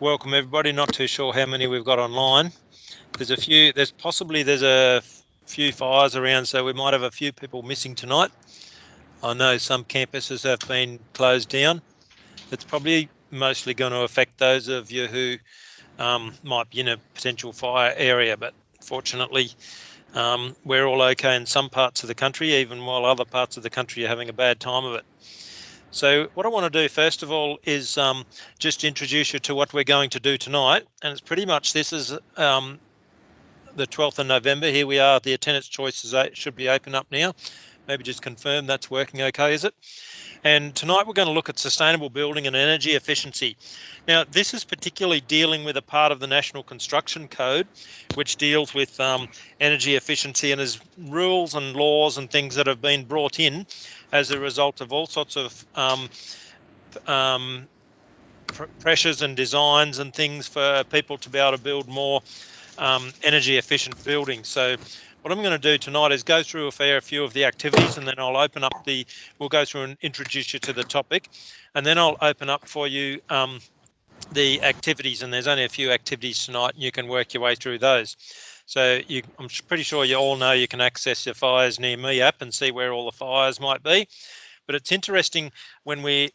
welcome everybody. Not too sure how many we've got online. There's a few. There's a few fires around, so we might have a few people missing tonight. I know some campuses have been closed down. It's probably mostly going to affect those of you who might be in a potential fire area, but fortunately we're all okay in some parts of the country, even while other parts of the country are having a bad time of it. So what I want to do first of all is just introduce you to what we're going to do tonight, and it's pretty much, this is the 12th of November. Here we are, the attendance choices should be open up now. Maybe just confirm that's working okay, is it? And tonight we're going to look at sustainable building and energy efficiency. Now, this is particularly dealing with a part of the National Construction Code, which deals with energy efficiency, and there's rules and laws and things that have been brought in as a result of all sorts of pressures and designs and things for people to be able to build more energy efficient buildings. So what I'm going to do tonight is go through a fair few of the activities, and then I'll open up we'll go through and introduce you to the topic, and then I'll open up for you the activities, and there's only a few activities tonight, and you can work your way through those. So I'm pretty sure you all know you can access your Fires Near Me app and see where all the fires might be. But it's interesting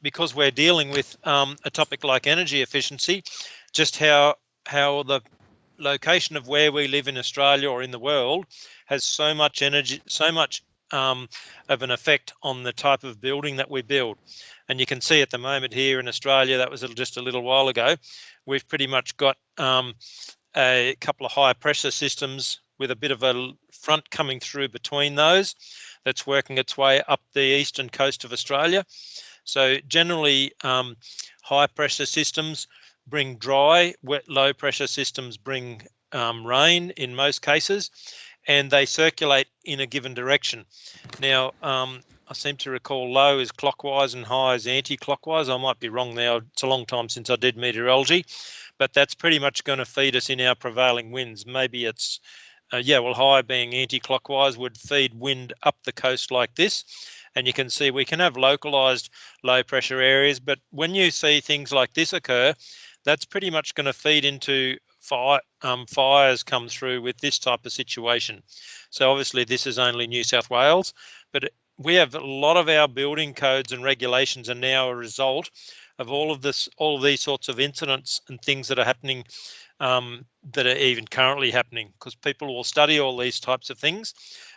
because we're dealing with a topic like energy efficiency, just how the location of where we live in Australia or in the world has so much energy, so much of an effect on the type of building that we build. And you can see at the moment here in Australia, that was just a little while ago, we've pretty much got a couple of high pressure systems with a bit of a front coming through between those that's working its way up the eastern coast of Australia. So generally high pressure systems bring dry, wet, low pressure systems bring rain in most cases, and they circulate in a given direction. Now, I seem to recall low is clockwise and high is anti-clockwise. I might be wrong now. It's a long time since I did meteorology, but that's pretty much going to feed us in our prevailing winds. Maybe it's, high being anti-clockwise would feed wind up the coast like this. And you can see we can have localized low pressure areas, but when you see things like this occur, that's pretty much going to feed into fires come through with this type of situation. So obviously this is only New South Wales, but we have a lot of our building codes and regulations are now a result of all of these sorts of incidents and things that are happening, that are even currently happening, because people will study all these types of things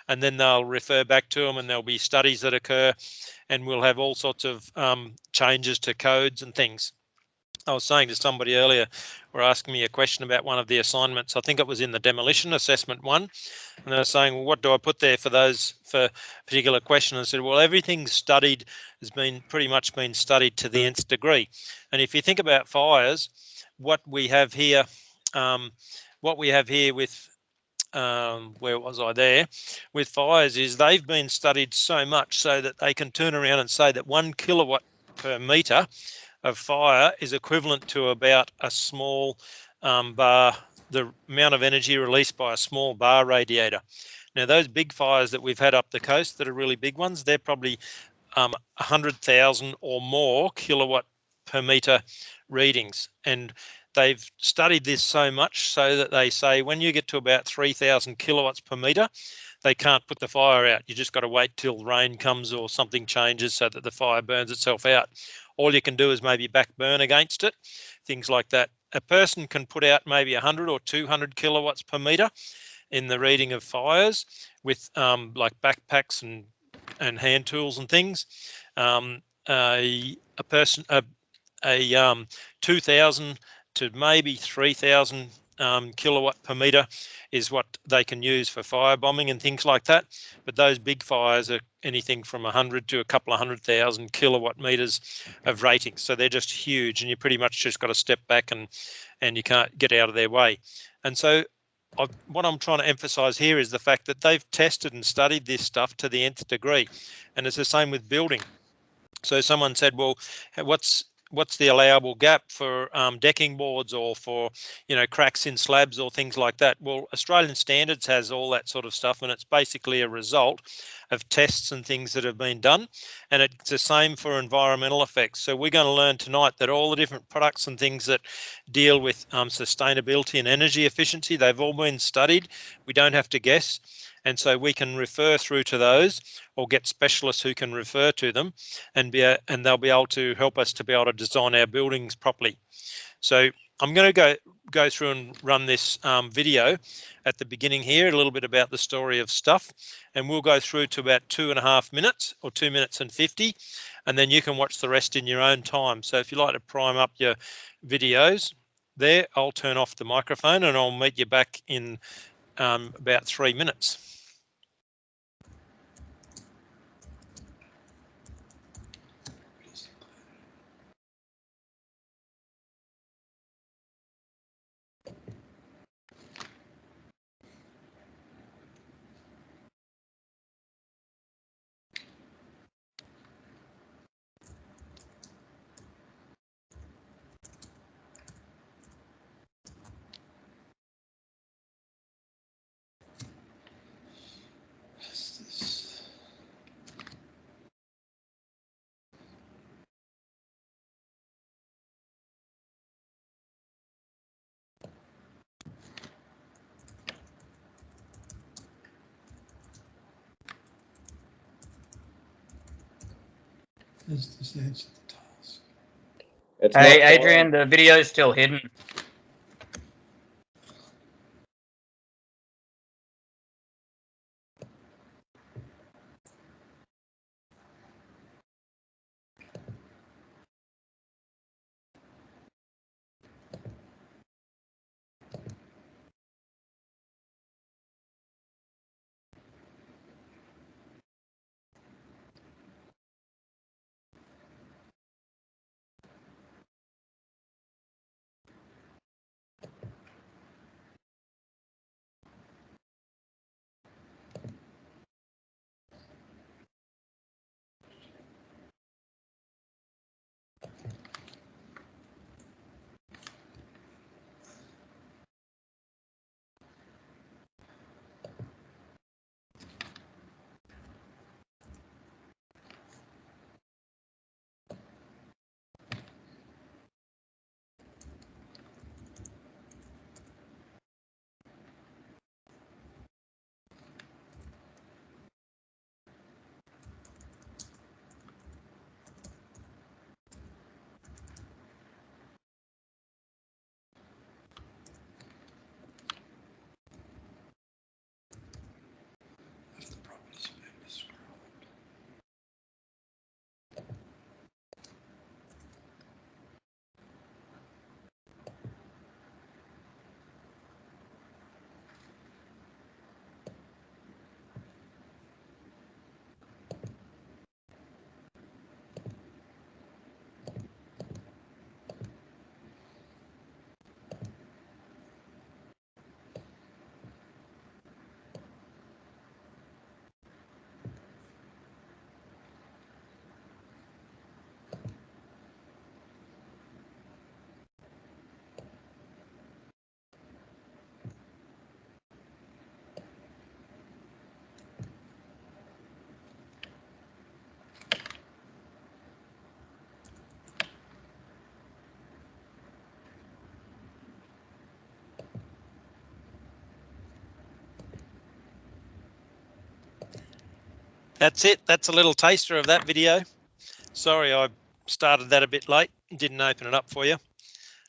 and then they'll refer back to them, and there'll be studies that occur, and we'll have all sorts of changes to codes and things. I was saying to somebody earlier, were asking me a question about one of the assignments. I think it was in the demolition assessment one. And they were saying, well, what do I put there for a particular question? I said, well, everything's studied, has been pretty much been studied to the nth degree. And if you think about fires, what we have here with, where was I there? With fires is they've been studied so much so that they can turn around and say that 1 kilowatt per metre of fire is equivalent to about a small bar, the amount of energy released by a small bar radiator. Now, those big fires that we've had up the coast that are really big ones, they're probably 100,000 or more kilowatt per metre readings. And they've studied this so much so that they say when you get to about 3,000 kilowatts per metre, they can't put the fire out. You just got to wait till rain comes or something changes so that the fire burns itself out. All you can do is maybe back burn against it, things like that. A person can put out maybe 100 or 200 kilowatts per metre in the reading of fires with like backpacks and hand tools and things. A 2,000 to maybe 3,000 kilowatt per metre is what they can use for firebombing and things like that. But those big fires are anything from 100 to a couple of 100,000 kilowatt meters of rating. So they're just huge, and you pretty much just got to step back and you can't get out of their way. And so what I'm trying to emphasize here is the fact that they've tested and studied this stuff to the nth degree. And it's the same with building. So someone said, well, what's the allowable gap for decking boards or for, you know, cracks in slabs or things like that. Well, Australian Standards has all that sort of stuff, and it's basically a result of tests and things that have been done, and it's the same for environmental effects. So we're going to learn tonight that all the different products and things that deal with sustainability and energy efficiency, they've all been studied. We don't have to guess, and so we can refer through to those or get specialists who can refer to them, and they'll be able to help us to be able to design our buildings properly. So I'm going to go through and run this video at the beginning here, a little bit about the story of stuff, and we'll go through to about 2.5 minutes or 2 minutes and 50, and then you can watch the rest in your own time. So if you like to prime up your videos there, I'll turn off the microphone and I'll meet you back in about 3 minutes. Does this answer the task? Hey, Adrian, the video is still hidden. If the properties have been described. That's it. That's a little taster of that video. Sorry, I started that a bit late. Didn't open it up for you.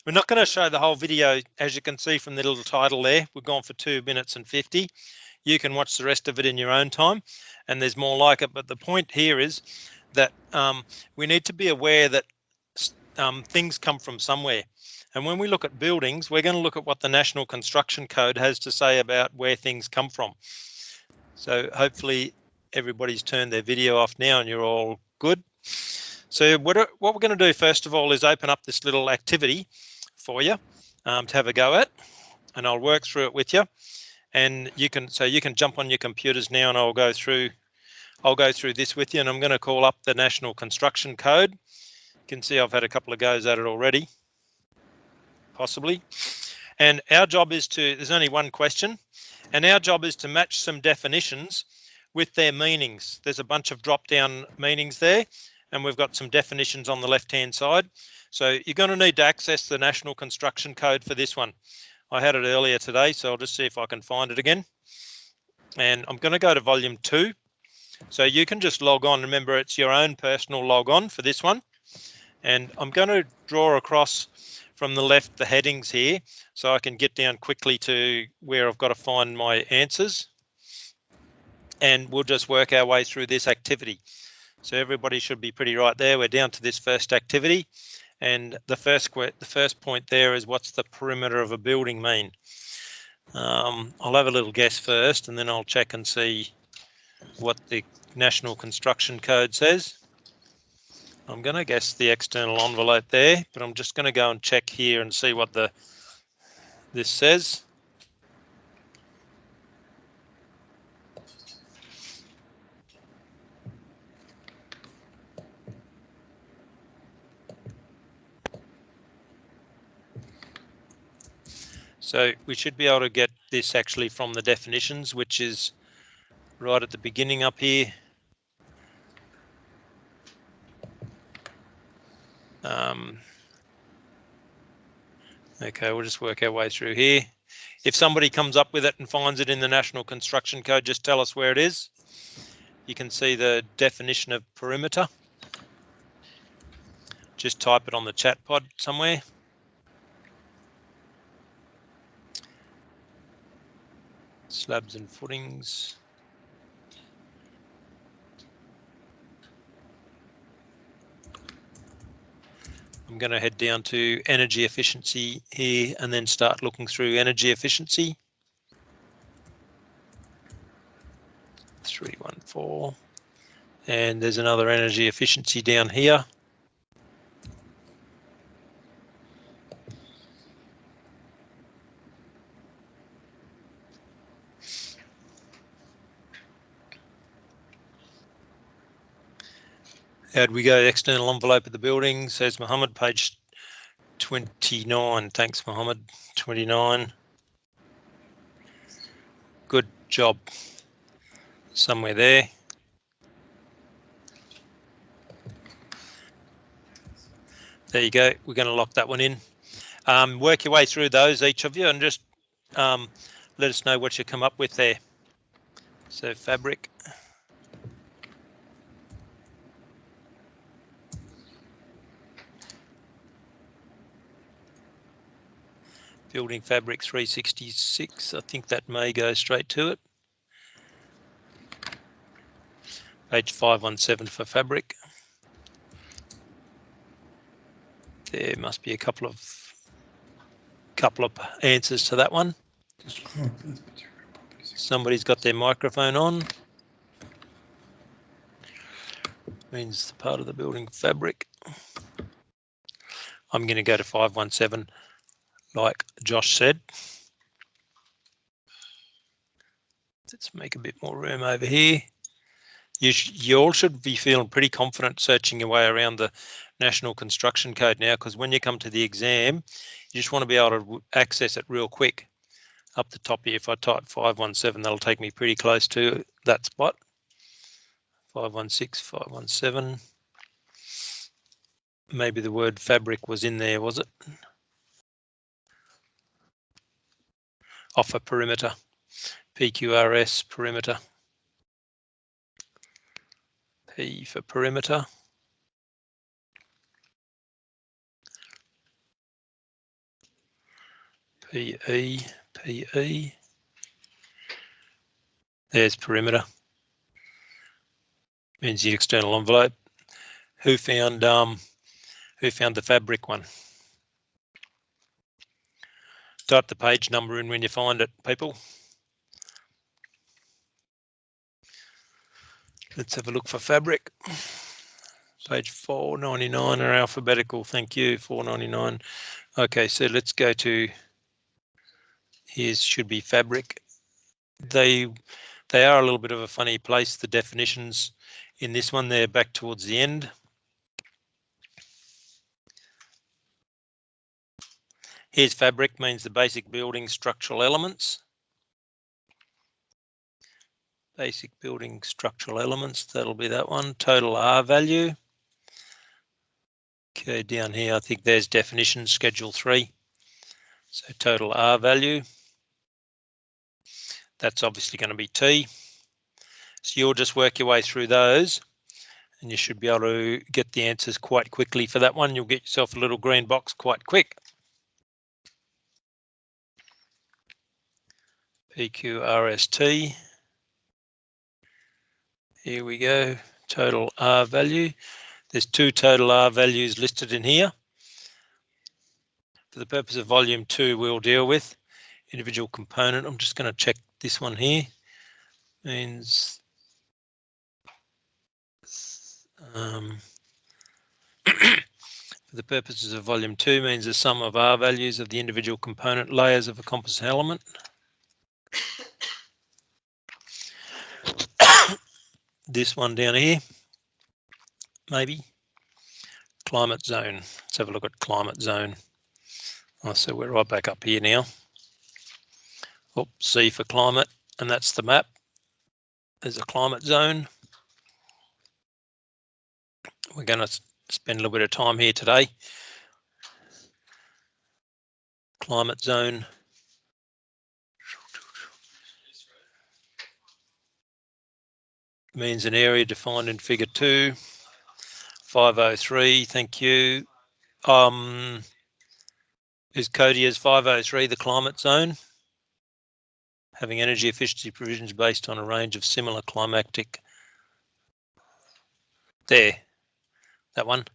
We're not going to show the whole video, as you can see from the little title there. We've gone for 2 minutes and 50. You can watch the rest of it in your own time, and there's more like it. But the point here is that we need to be aware that things come from somewhere. And when we look at buildings, we're going to look at what the National Construction Code has to say about where things come from. So hopefully everybody's turned their video off now and you're all good. So what we're going to do first of all is open up this little activity for you to have a go at, and I'll work through it with you. And you can jump on your computers now, and I'll go through this with you. And I'm going to call up the National Construction Code, You can see I've had a couple of goes at it already, possibly. And our job is to, there's only one question, and our job is to match some definitions with their meanings. There's a bunch of drop-down meanings there, and we've got some definitions on the left-hand side. So you're going to need to access the National Construction Code for this one. I had it earlier today, so I'll just see if I can find it again. And I'm going to go to volume 2. So you can just log on. Remember, it's your own personal log on for this one. And I'm going to draw across from the left the headings here so I can get down quickly to where I've got to find my answers. And we'll just work our way through this activity. So everybody should be pretty right there. We're down to this first activity. And the first point there is, what's the perimeter of a building mean? I'll have a little guess first, and then I'll check and see what the National Construction Code says. I'm going to guess the external envelope there, but I'm just going to go and check here and see what this says. So we should be able to get this actually from the definitions, which is right at the beginning up here. Okay, we'll just work our way through here. If somebody comes up with it and finds it in the National Construction Code, just tell us where it is. You can see the definition of perimeter. Just type it on the chat pod somewhere. Slabs and footings. I'm going to head down to energy efficiency here and then start looking through energy efficiency. 314. And there's another energy efficiency down here. How'd we go? External envelope of the building, says Mohammed, page 29. Thanks, Mohammed. 29. Good job. Somewhere there. There you go. We're going to lock that one in. Work your way through those, each of you, and just let us know what you come up with there. So fabric. Building fabric 366. I think that may go straight to it. Page 517 for fabric. There must be a couple of answers to that one. Somebody's got their microphone on. Means the part of the building fabric. I'm going to go to 517, like Josh said. Let's make a bit more room over here. You all should be feeling pretty confident searching your way around the National Construction Code now, because when you come to the exam, you just want to be able to access it real quick. Up the top here, if I type 517, that'll take me pretty close to that spot. 516, 517. Maybe the word fabric was in there, was it? Offer perimeter, PQRS perimeter. P for perimeter. PE, PE. There's perimeter. Means the external envelope. Who found the fabric one? Type the page number in when you find it, people. Let's have a look for fabric. Page 499 are alphabetical. Thank you, 499. Okay, so let's go to, here should be fabric. They are a little bit of a funny place, the definitions in this one. They're back towards the end. Here's fabric, means the basic building structural elements. Basic building structural elements, that'll be that one. Total R value. Okay, down here, I think there's definition, schedule 3. So total R value. That's obviously going to be T. So you'll just work your way through those and you should be able to get the answers quite quickly for that one. You'll get yourself a little green box quite quick. PQRST. Here we go, total R value. There's 2 total R values listed in here. For the purpose of volume 2, we'll deal with individual component. I'm just going to check this one here. Means for the purposes of volume 2 means the sum of R values of the individual component layers of a composite element. This one down here, maybe. Climate zone. Let's have a look at climate zone. Oh, so we're right back up here now. Oh, C for climate, and that's the map. There's a climate zone. We're going to spend a little bit of time here today. Climate zone. Means an area defined in figure 2. 503, thank you. Is Codia's 503 the climate zone? Having energy efficiency provisions based on a range of similar climatic. There, that one.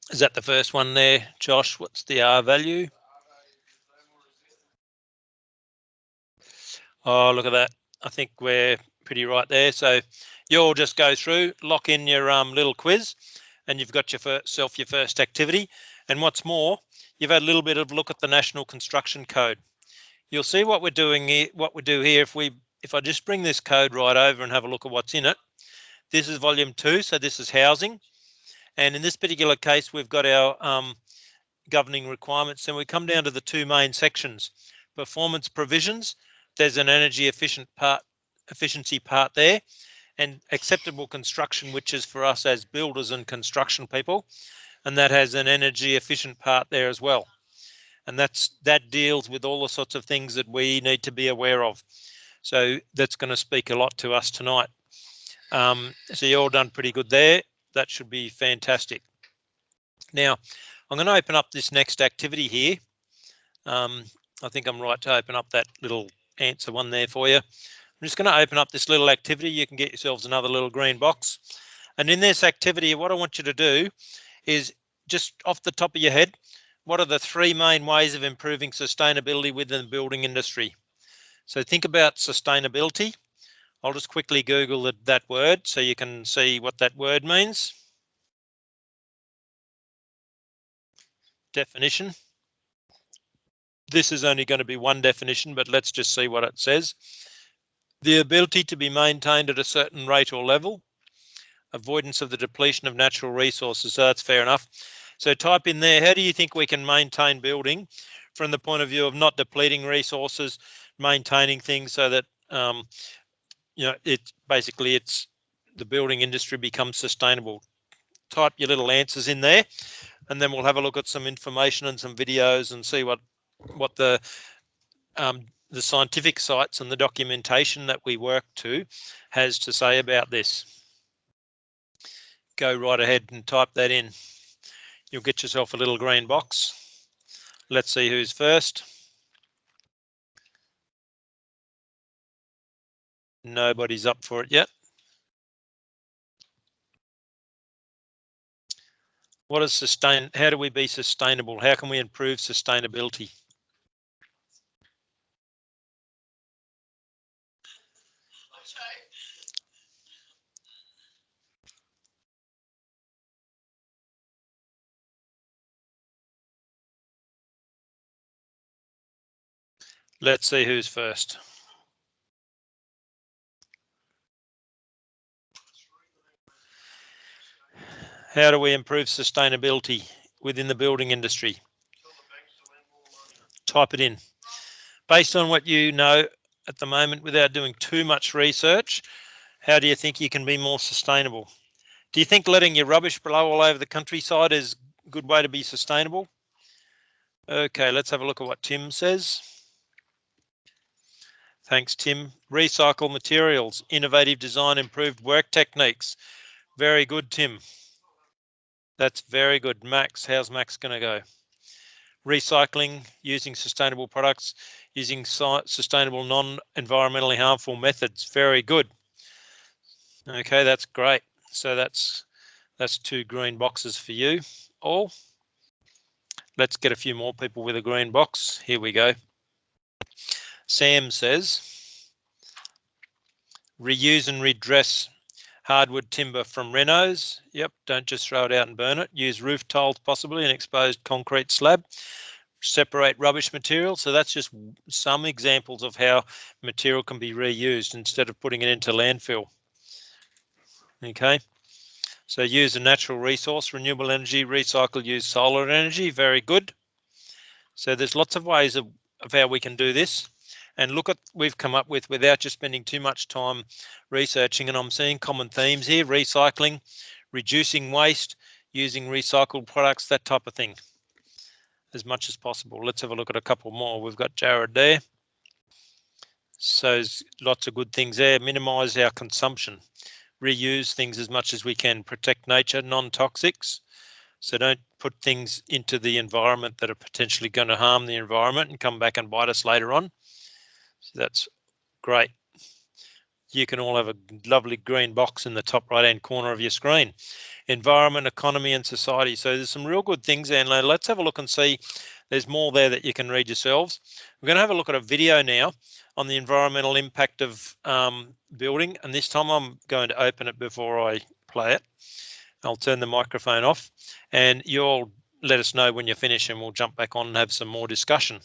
Is that the first one there, Josh? What's the R value? Oh, look at that. I think we're pretty right there. So you'll just go through, lock in your little quiz, and you've got yourself your first activity. And what's more, you've had a little bit of a look at the National Construction Code. You'll see what we're doing here, what we do here. If I just bring this code right over and have a look at what's in it. This is volume 2, so this is housing. And in this particular case, we've got our governing requirements, and we come down to the 2 main sections. Performance provisions, there's an energy efficiency part there, and acceptable construction, which is for us as builders and construction people, and that has an energy efficient part there as well. And that deals with all the sorts of things that we need to be aware of. So that's going to speak a lot to us tonight. So you're all done pretty good there. That should be fantastic. Now, I'm going to open up this next activity here. I think I'm right to open up that little answer one there for you. I'm just going to open up this little activity. You can get yourselves another little green box. And in this activity, what I want you to do is just off the top of your head, what are the 3 main ways of improving sustainability within the building industry? So think about sustainability. I'll just quickly Google that word so you can see what that word means. Definition. This is only going to be one definition, but let's just see what it says. The ability to be maintained at a certain rate or level. Avoidance of the depletion of natural resources. So that's fair enough. So type in there, how do you think we can maintain building from the point of view of not depleting resources, maintaining things so that, you know, it's the building industry becomes sustainable. Type your little answers in there, and then we'll have a look at some information and some videos and see what the scientific sites and the documentation that we work to has to say about this. Go right ahead and type that in. You'll get yourself a little green box. Let's see who's first. Nobody's up for it yet. What is how do we be sustainable? How can we improve sustainability? Let's see who's first. How do we improve sustainability within the building industry? Type it in. Based on what you know at the moment, without doing too much research, how do you think you can be more sustainable? Do you think letting your rubbish blow all over the countryside is a good way to be sustainable? Okay, let's have a look at what Tim says. Thanks, Tim. Recycle materials, innovative design, improved work techniques. Very good, Tim. That's very good. Max, how's Max going to go? Recycling, using sustainable products, using sustainable non-environmentally harmful methods. Very good. Okay, that's great. So that's 2 green boxes for you all. Let's get a few more people with a green box. Here we go. Sam says, reuse and redress hardwood timber from renos. Yep, don't just throw it out and burn it. Use roof tiles, possibly an exposed concrete slab. Separate rubbish material. So that's just some examples of how material can be reused instead of putting it into landfill. Okay, so use a natural resource, renewable energy, recycle, use solar energy. Very good. So there's lots of ways of how we can do this. And look at we've come up with without just spending too much time researching, and I'm seeing common themes here: recycling, reducing waste, using recycled products, that type of thing, as much as possible. Let's have a look at a couple more. We've got Jared there. So there's lots of good things there. Minimise our consumption, reuse things as much as we can, protect nature, non-toxics. So don't put things into the environment that are potentially going to harm the environment and come back and bite us later on. So that's great. You can all have a lovely green box in the top right-hand corner of your screen. Environment, economy, and society. So there's some real good things there. And let's have a look and see. There's more there that you can read yourselves. We're going to have a look at a video now on the environmental impact of building. And this time I'm going to open it before I play it. I'll turn the microphone off and you'll let us know when you're finished and we'll jump back on and have some more discussion.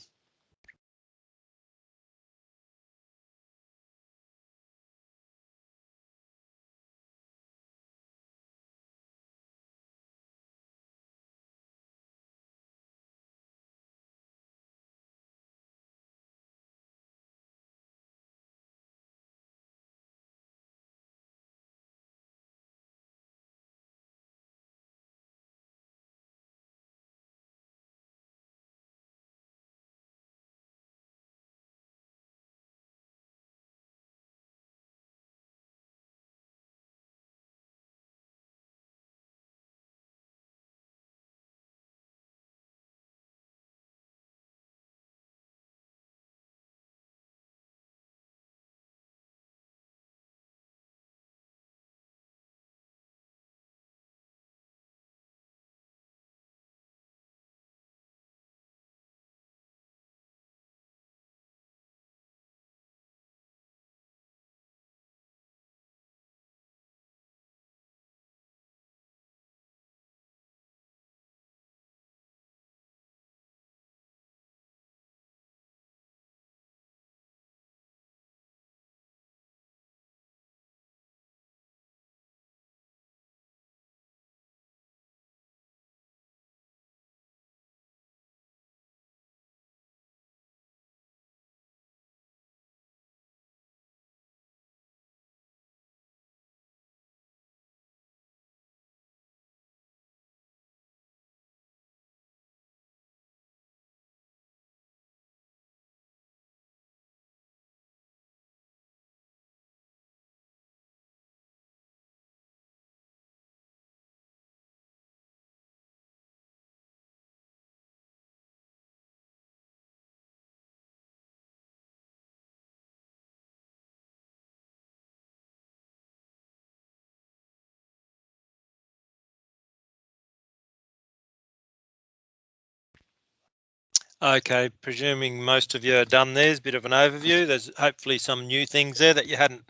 Okay, presuming most of you are done, there's a bit of an overview. There's hopefully some new things there that you hadn't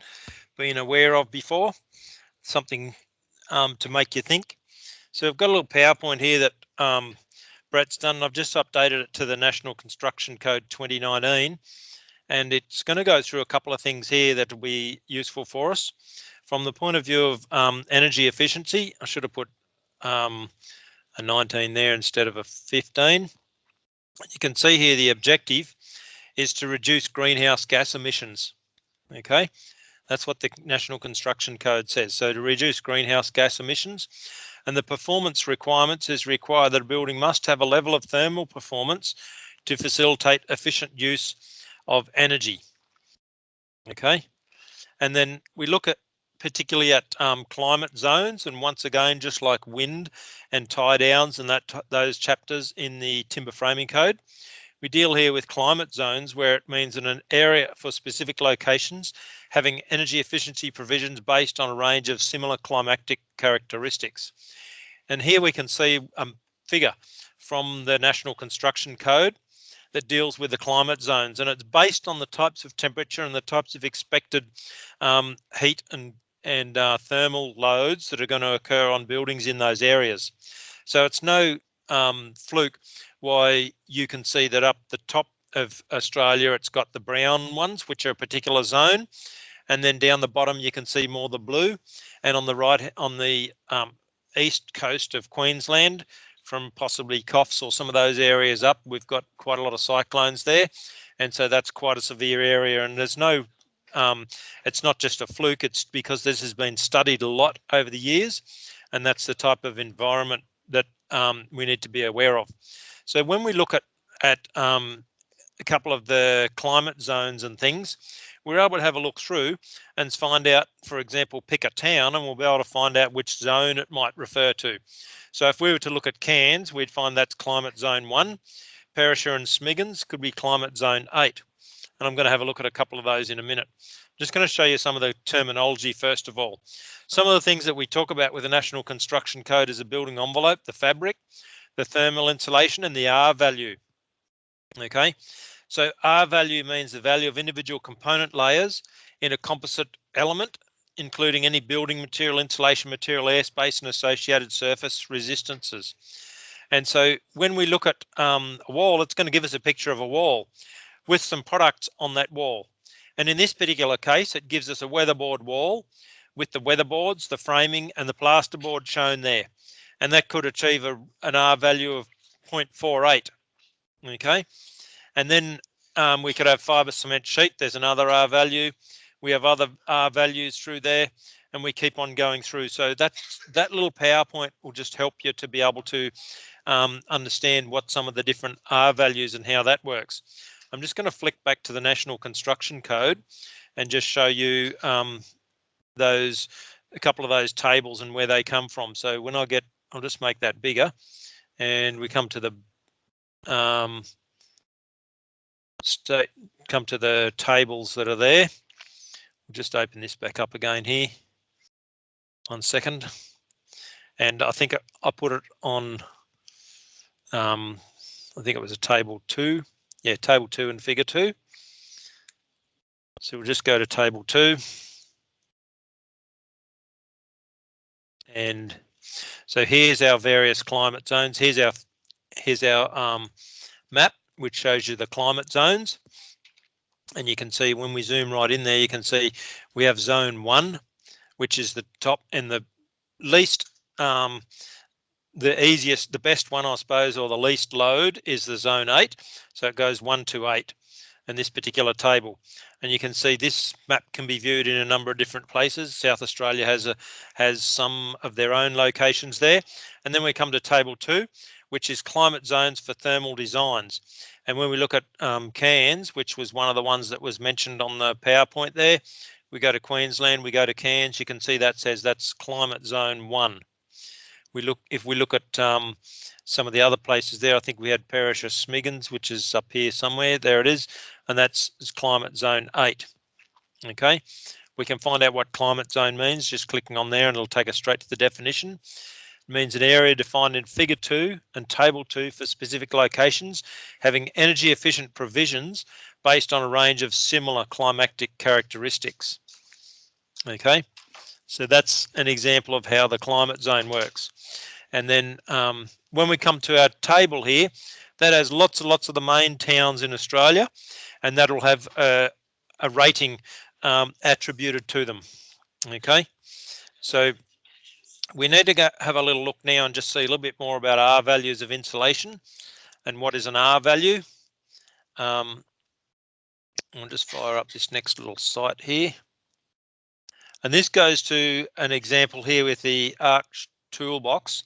been aware of before, something to make you think. So I've got a little PowerPoint here that Brett's done. I've just updated it to the National Construction Code 2019, and it's going to go through a couple of things here that will be useful for us. From the point of view of energy efficiency, I should have put a 19 there instead of a 15. You can see here the objective is to reduce greenhouse gas emissions. Okay, that's what the National Construction Code says. So to reduce greenhouse gas emissions, and the performance requirements is required that a building must have a level of thermal performance to facilitate efficient use of energy. Okay, and then we look at particularly at climate zones, and once again, just like wind and tie downs and those chapters in the timber framing code, we deal here with climate zones, where it means in an area for specific locations having energy efficiency provisions based on a range of similar climatic characteristics. And here we can see a figure from the National Construction Code that deals with the climate zones, and it's based on the types of temperature and the types of expected heat and thermal loads that are going to occur on buildings in those areas. So it's no fluke why you can see that up the top of Australia it's got the brown ones, which are a particular zone, and then down the bottom you can see more the blue, and on the right, on the east coast of Queensland, from possibly Coffs or some of those areas up, we've got quite a lot of cyclones there, and so that's quite a severe area. And there's no it's not just a fluke, it's because this has been studied a lot over the years, and that's the type of environment that we need to be aware of. So when we look at a couple of the climate zones and things, we're able to have a look through and find out, for example, pick a town, and we'll be able to find out which zone it might refer to. So if we were to look at Cairns, we'd find that's climate zone 1. Perisher and Smiggins could be climate zone 8. And I'm going to have a look at a couple of those in a minute. I'm just going to show you some of the terminology first of all. Some of the things that we talk about with the National Construction Code is the building envelope, the fabric, the thermal insulation, and the R value. Okay, so R value means the value of individual component layers in a composite element, including any building material, insulation material, airspace, and associated surface resistances. And so when we look at a wall, it's going to give us a picture of a wall with some products on that wall. And in this particular case, it gives us a weatherboard wall with the weatherboards, the framing, and the plasterboard shown there. And that could achieve an R value of 0.48. Okay, and then we could have fibre cement sheet. There's another R value. We have other R values through there, and we keep on going through. So that little PowerPoint will just help you to be able to understand what some of the different R values and how that works. I'm just going to flick back to the National Construction Code and just show you a couple of those tables and where they come from. So when I'll just make that bigger, and we come to the tables that are there. We'll just open this back up again here. 1 second. And I think I put it on, I think it was a table 2. Yeah, table 2 and figure 2. So we'll just go to table 2. And so here's our various climate zones. Here's our map, which shows you the climate zones. And you can see when we zoom right in there, you can see we have zone 1, which is the top and the least, the easiest, the best one, I suppose, or the least load is the zone 8. So it goes 1 to 8 in this particular table. And you can see this map can be viewed in a number of different places. South Australia has some of their own locations there. And then we come to table 2, which is climate zones for thermal designs. And when we look at Cairns, which was one of the ones that was mentioned on the PowerPoint there, we go to Queensland, we go to Cairns, you can see that says that's climate zone 1. If we look at some of the other places there, I think we had Perisher Smiggins, which is up here somewhere. There it is, and that's climate zone 8. Okay, we can find out what climate zone means just clicking on there, and it'll take us straight to the definition. It means an area defined in figure 2 and table 2 for specific locations having energy efficient provisions based on a range of similar climatic characteristics. Okay, so that's an example of how the climate zone works. And then when we come to our table here, that has lots and lots of the main towns in Australia, and that'll have a rating attributed to them. Okay, so We need to have a little look now and just see a little bit more about R values of insulation and what is an R value. I'll just fire up this next little site here. And this goes to an example here with the Arch Toolbox.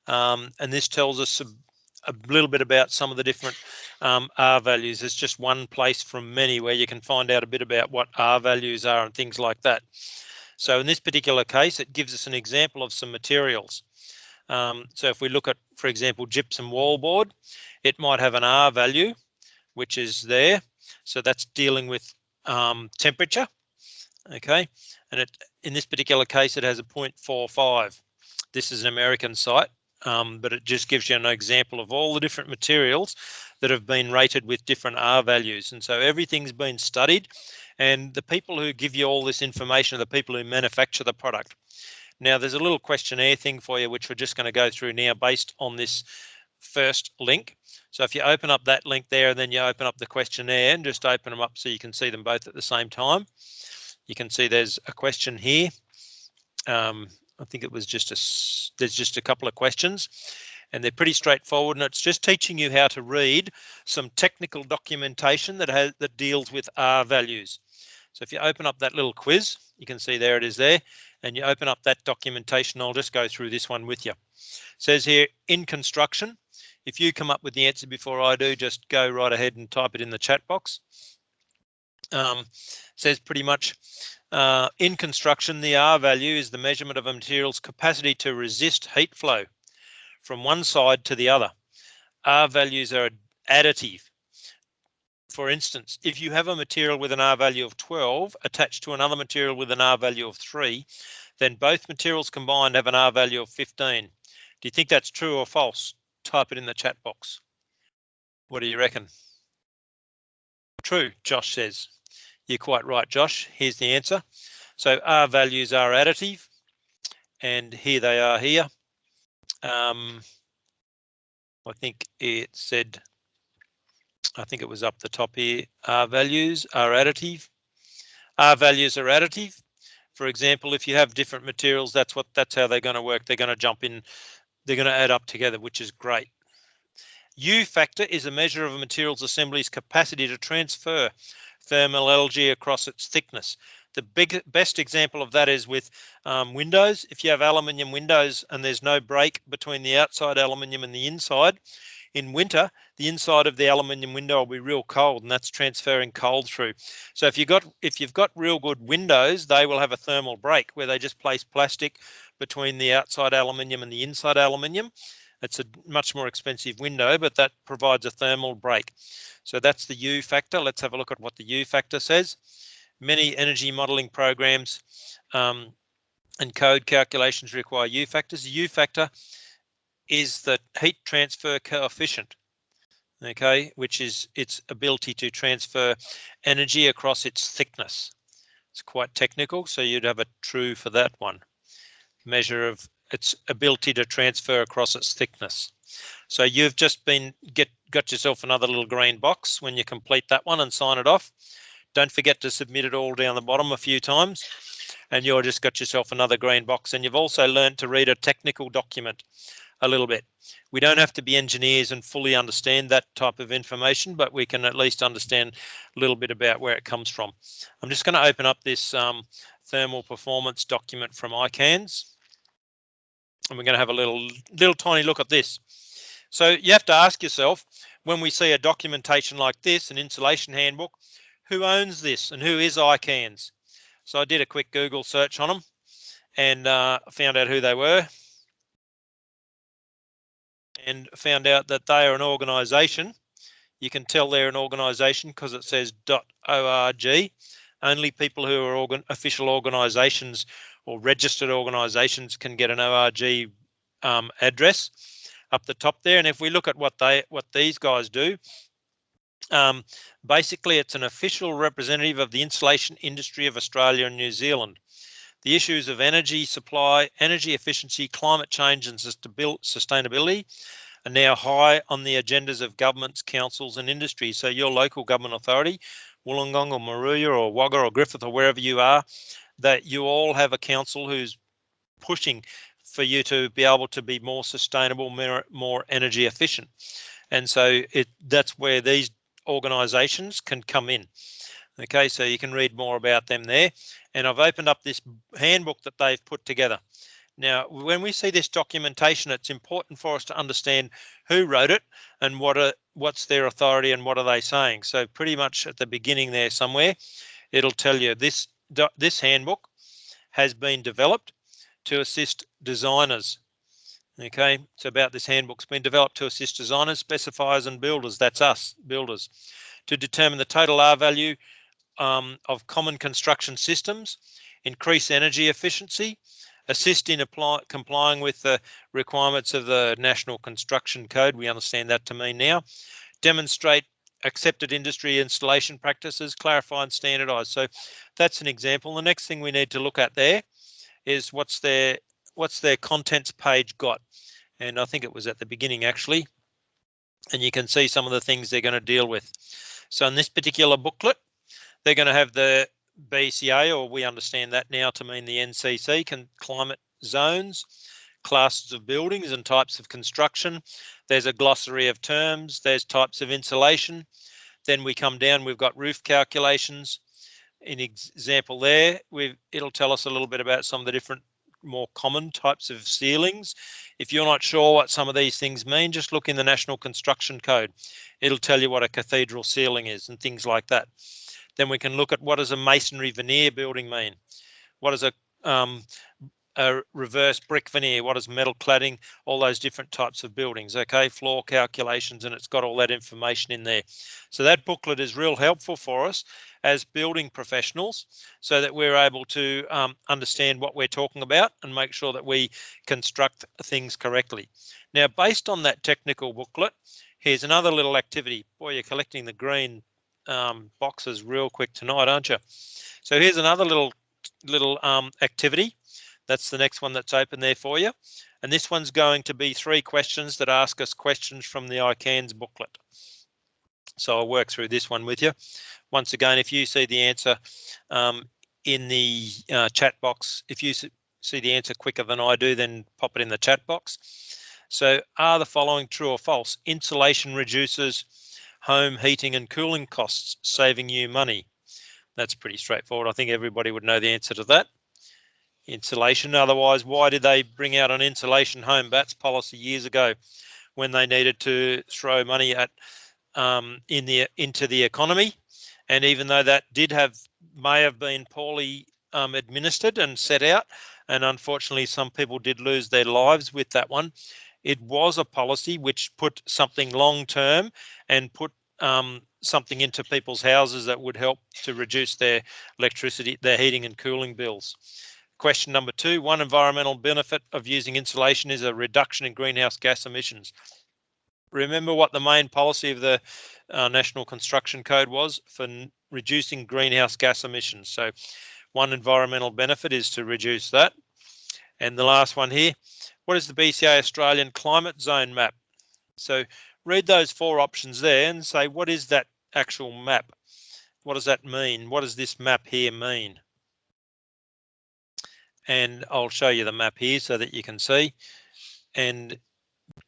And this tells us a little bit about some of the different R values. It's just one place from many where you can find out a bit about what R values are and things like that. So in this particular case, it gives us an example of some materials. So if we look at, for example, gypsum wallboard, it might have an R value, which is there. So that's dealing with temperature. Okay, and in this particular case, it has a 0.45. This is an American site, but it just gives you an example of all the different materials that have been rated with different R values. And so everything's been studied, and the people who give you all this information are the people who manufacture the product. Now, there's a little questionnaire thing for you, which we're just going to go through now based on this first link. So if you open up that link there, and then you open up the questionnaire and just open them up so you can see them both at the same time. You can see there's a question here. I think it was there's just a couple of questions, and they're pretty straightforward, and it's just teaching you how to read some technical documentation that deals with R values. So if you open up that little quiz, you can see there it is there, and you open up that documentation. I'll just go through this one with you. It says here, in construction, if you come up with the answer before I do, just go right ahead and type it in the chat box. Says pretty much, in construction, the R value is the measurement of a material's capacity to resist heat flow from one side to the other. R values are additive. For instance, if you have a material with an R value of 12 attached to another material with an R value of 3, then both materials combined have an R value of 15. Do you think that's true or false? Type it in the chat box. What do you reckon? True, Josh says. You're quite right, Josh. Here's the answer. So R values are additive, and here they are here. I think it said, I think it was up the top here, R values are additive. R values are additive. For example, if you have different materials, that's how they're going to work. They're going to jump in, they're going to add up together, which is great. U factor is a measure of a material's assembly's capacity to transfer thermal energy across its thickness. The best example of that is with windows. If you have aluminium windows and there's no break between the outside aluminium and the inside, in winter, the inside of the aluminium window will be real cold, and that's transferring cold through. So if you've got real good windows, they will have a thermal break where they just place plastic between the outside aluminium and the inside aluminium. It's a much more expensive window, but that provides a thermal break. So that's the U factor. Let's have a look at what the U factor says. Many energy modeling programs and code calculations require U factors. The U factor is the heat transfer coefficient, okay, which is its ability to transfer energy across its thickness. It's quite technical, so you'd have a true for that one. Measure of its ability to transfer across its thickness. So you've just got yourself another little green box when you complete that one and sign it off. Don't forget to submit it all down the bottom a few times, and you've just got yourself another green box. And you've also learned to read a technical document a little bit. We don't have to be engineers and fully understand that type of information, but we can at least understand a little bit about where it comes from. I'm just going to open up this thermal performance document from ICANS, and we're going to have a little tiny look at this. So you have to ask yourself, when we see a documentation like this, an insulation handbook, who owns this and who is ICANS? So I did a quick Google search on them and found out who they were, and found out that they are an organisation. You can tell they're an organisation because it says .org. Only people who are official organisations or registered organisations can get an ORG address up the top there. And if we look at what these guys do, basically it's an official representative of the insulation industry of Australia and New Zealand. The issues of energy supply, energy efficiency, climate change and sustainability are now high on the agendas of governments, councils and industry. So your local government authority, Wollongong or Moruya or Wagga or Griffith or wherever you are, that you all have a council who's pushing for you to be able to be more sustainable, more energy efficient. And so that's where these organisations can come in. Okay, so you can read more about them there. And I've opened up this handbook that they've put together. Now, when we see this documentation, it's important for us to understand who wrote it and what's their authority and what are they saying. So pretty much at the beginning there somewhere, it'll tell you this handbook has been developed to assist designers. Okay, it's about this handbook's been developed to assist designers, specifiers and builders, that's us, builders, to determine the total R value of common construction systems, increase energy efficiency, assist in complying with the requirements of the National Construction Code, we understand that to mean now, demonstrate accepted industry installation practices, clarify and standardise. So that's an example. The next thing we need to look at there is what's their contents page got. And I think it was at the beginning actually. And you can see some of the things they're going to deal with. So in this particular booklet, they're going to have the BCA, or we understand that now to mean the NCC, climate zones, classes of buildings and types of construction. There's a glossary of terms. There's types of insulation. Then we come down, we've got roof calculations. In example there, it'll tell us a little bit about some of the different more common types of ceilings. If you're not sure what some of these things mean, just look in the National Construction Code. It'll tell you what a cathedral ceiling is and things like that. Then we can look at what does a masonry veneer building mean? What is a reverse brick veneer? What is metal cladding? All those different types of buildings, okay? Floor calculations, and it's got all that information in there. So that booklet is real helpful for us as building professionals so that we're able to understand what we're talking about and make sure that we construct things correctly. Now, based on that technical booklet, here's another little activity. Boy, you're collecting the green boxes real quick tonight, aren't you? So here's another little activity. That's the next one that's open there for you. And this one's going to be 3 questions that ask us questions from the ICANN's booklet. So I'll work through this one with you. Once again, if you see the answer in the chat box, if you see the answer quicker than I do, then pop it in the chat box. So are the following true or false? Insulation reduces home heating and cooling costs, saving you money. That's pretty straightforward. I think everybody would know the answer to that. Insulation. Otherwise, why did they bring out an insulation home bats policy years ago when they needed to throw money at into the economy? And even though that may have been poorly administered and set out, and unfortunately some people did lose their lives with that one, it was a policy which put something long term and put something into people's houses that would help to reduce their electricity, their heating and cooling bills. Question number 2, one environmental benefit of using insulation is a reduction in greenhouse gas emissions. Remember what the main policy of the National Construction Code was for reducing greenhouse gas emissions. So one environmental benefit is to reduce that. And the last one here, what is the BCA Australian climate zone map? So read those 4 options there and say, what is that actual map? What does that mean? What does this map here mean? And I'll show you the map here so that you can see. And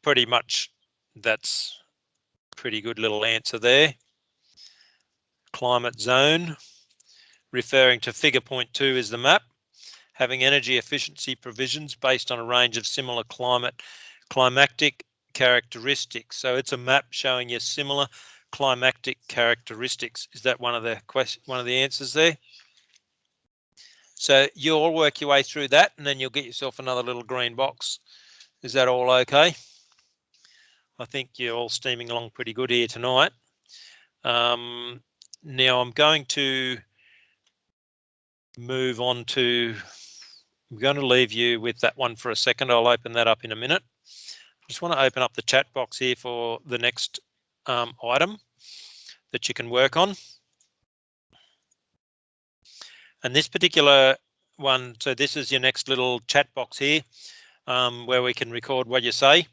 pretty much that's a pretty good little answer there. Climate zone, referring to figure point 2 is the map, having energy efficiency provisions based on a range of similar climatic characteristics. So it's a map showing you similar climatic characteristics. Is that one of the answers there? So you'll work your way through that and then you'll get yourself another little green box. Is that all okay? I think you're all steaming along pretty good here tonight. Now I'm going to move on to, I'm going to leave you with that one for a second. I'll open that up in a minute. I just want to open up the chat box here for the next item that you can work on. And this particular one, so this is your next little chat box here where we can record what you say.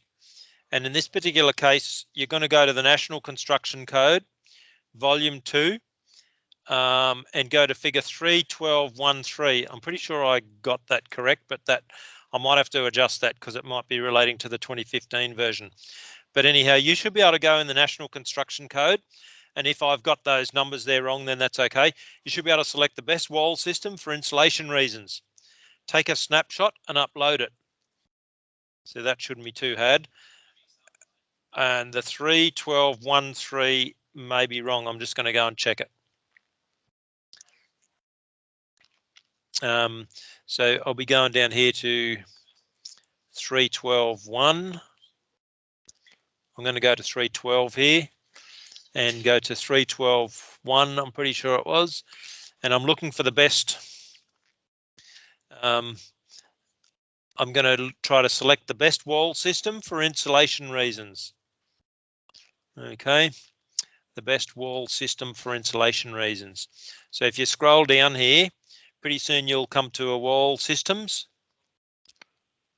And in this particular case, you're going to go to the National Construction Code, Volume 2, and go to figure 3.12.13. I'm pretty sure I got that correct, but that I might have to adjust that because it might be relating to the 2015 version. But anyhow, you should be able to go in the National Construction Code. And if I've got those numbers there wrong, then that's okay. You should be able to select the best wall system for insulation reasons. Take a snapshot and upload it. So that shouldn't be too hard. And the 3.12.1.3 may be wrong. I'm just going to go and check it. So I'll be going down here to 3.12.1. I'm going to go to 3.12 here and go to 3.12.1. I'm pretty sure it was. And I'm looking for the best. I'm going to try to select the best wall system for insulation reasons. Okay, the best wall system for insulation reasons. So if you scroll down here, pretty soon you'll come to a wall systems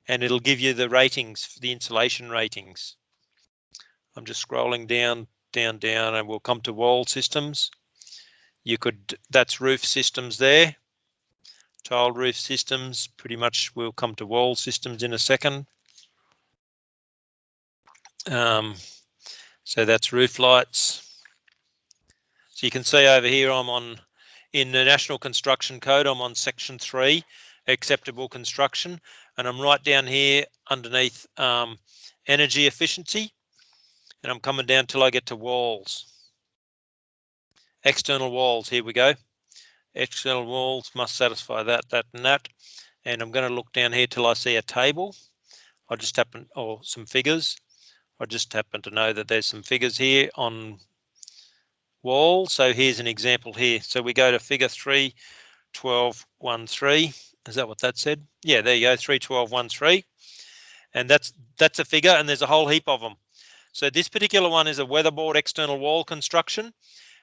and it'll give you the ratings, the insulation ratings. I'm just scrolling down, and we'll come to wall systems. That's roof systems there. Tiled roof systems, pretty much we'll come to wall systems in a second. So that's roof lights. So you can see over here in the National Construction Code, I'm on section 3, acceptable construction, and I'm right down here underneath energy efficiency, and I'm coming down till I get to walls. External walls, here we go. External walls must satisfy that, and that. And I'm going to look down here till I see a table. Or some figures. I just happen to know that there's some figures here on wall. So here's an example here. So we go to figure 3.12.1.3. Is that what that said? Yeah, there you go, 3.12.1.3. And that's a figure, and there's a whole heap of them. So this particular one is a weatherboard external wall construction,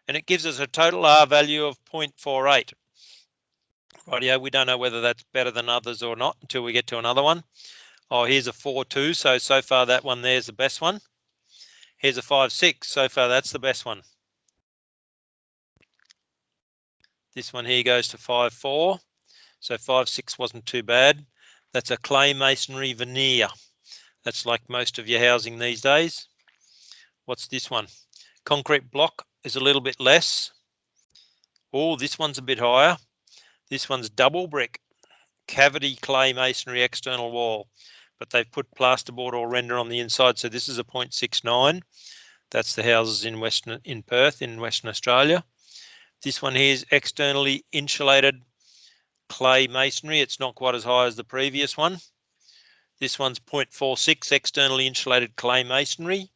and it gives us a total R value of 0.48. Rightio, we don't know whether that's better than others or not until we get to another one. Oh, here's a 4.2, so far that one there's the best one. Here's a 5.6, so far that's the best one. This one here goes to 5.4, so 5.6 wasn't too bad. That's a clay masonry veneer. That's like most of your housing these days. What's this one? Concrete block is a little bit less. Oh, this one's a bit higher. This one's double brick, cavity clay masonry external wall, but they've put plasterboard or render on the inside, so this is a 0.69. That's the houses in Perth, in Western Australia. This one here is externally insulated clay masonry. It's not quite as high as the previous one. This one's 0.46 externally insulated clay masonry.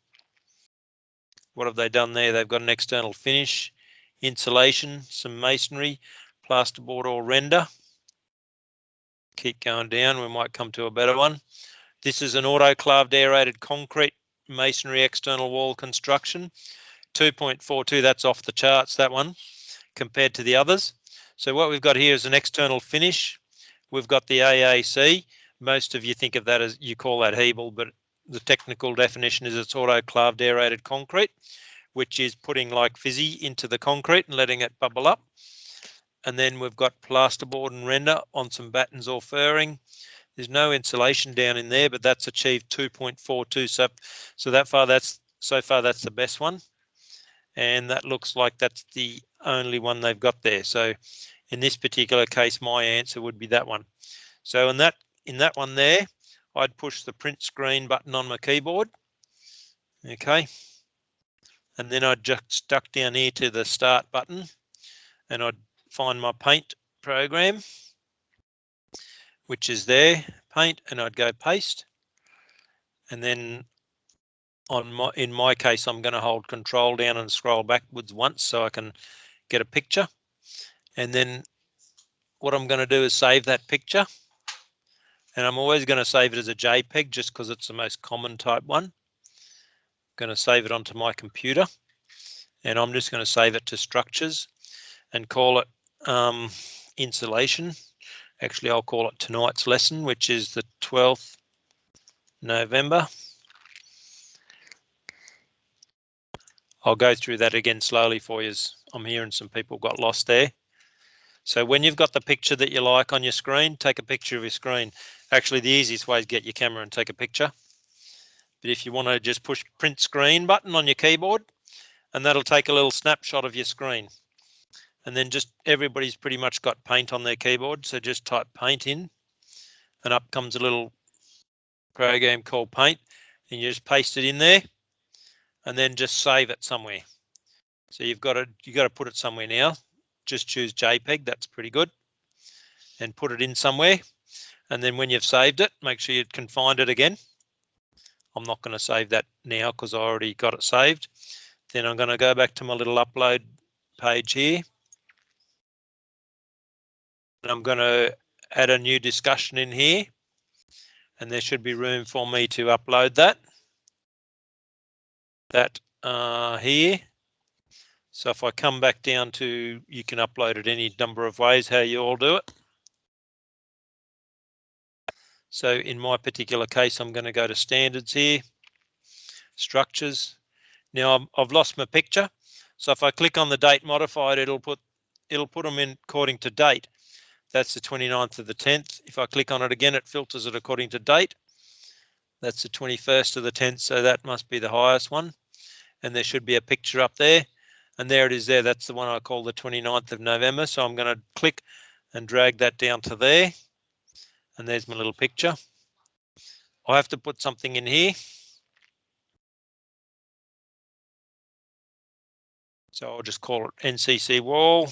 What have they done there? They've got an external finish, insulation, some masonry, plasterboard or render. Keep going down, we might come to a better one. This is an autoclaved aerated concrete masonry external wall construction. 2.42, that's off the charts, that one, compared to the others. So what we've got here is an external finish. We've got the AAC. Most of you think of that as, you call that Hebel, but the technical definition is it's autoclaved aerated concrete, which is putting like fizzy into the concrete and letting it bubble up. And then we've got plasterboard and render on some battens or furring. There's no insulation down in there, but that's achieved 2.42. So that far, that's the best one. And that looks like that's the only one they've got there. So in this particular case, my answer would be that one. So in that one there, I'd push the print screen button on my keyboard. Okay. And then I'd just duck down here to the start button and I'd find my paint program, which is there, paint, and I'd go paste. And then in my case, I'm going to hold control down and scroll backwards once so I can get a picture. And then what I'm going to do is save that picture. And I'm always going to save it as a JPEG just because it's the most common type one. I'm going to save it onto my computer. And I'm just going to save it to structures and call it insulation. Actually, I'll call it tonight's lesson, which is the 12th November. I'll go through that again slowly for you. I'm hearing some people got lost there. So when you've got the picture that you like on your screen, take a picture of your screen. Actually, the easiest way is get your camera and take a picture. But if you want to just push print screen button on your keyboard, and that'll take a little snapshot of your screen. And then just everybody's pretty much got paint on their keyboard. So just type paint in and up comes a little program called paint, and you just paste it in there and then just save it somewhere. So you've got to put it somewhere now. Just choose JPEG, that's pretty good. And put it in somewhere. And then when you've saved it, make sure you can find it again. I'm not going to save that now because I already got it saved. Then I'm going to go back to my little upload page here. And I'm going to add a new discussion in here. And there should be room for me to upload that here. So if I come back down to, you can upload it any number of ways, how you all do it. So in my particular case, I'm going to go to standards here, structures. Now I've lost my picture. So if I click on the date modified, it'll put them in according to date. That's the 29th of the 10th. If I click on it again, it filters it according to date. That's the 21st of the 10th. So that must be the highest one. And there should be a picture up there. And there it is there. That's the one I call the 29th of November. So I'm going to click and drag that down to there. And there's my little picture. I have to put something in here. So I'll just call it NCC wall.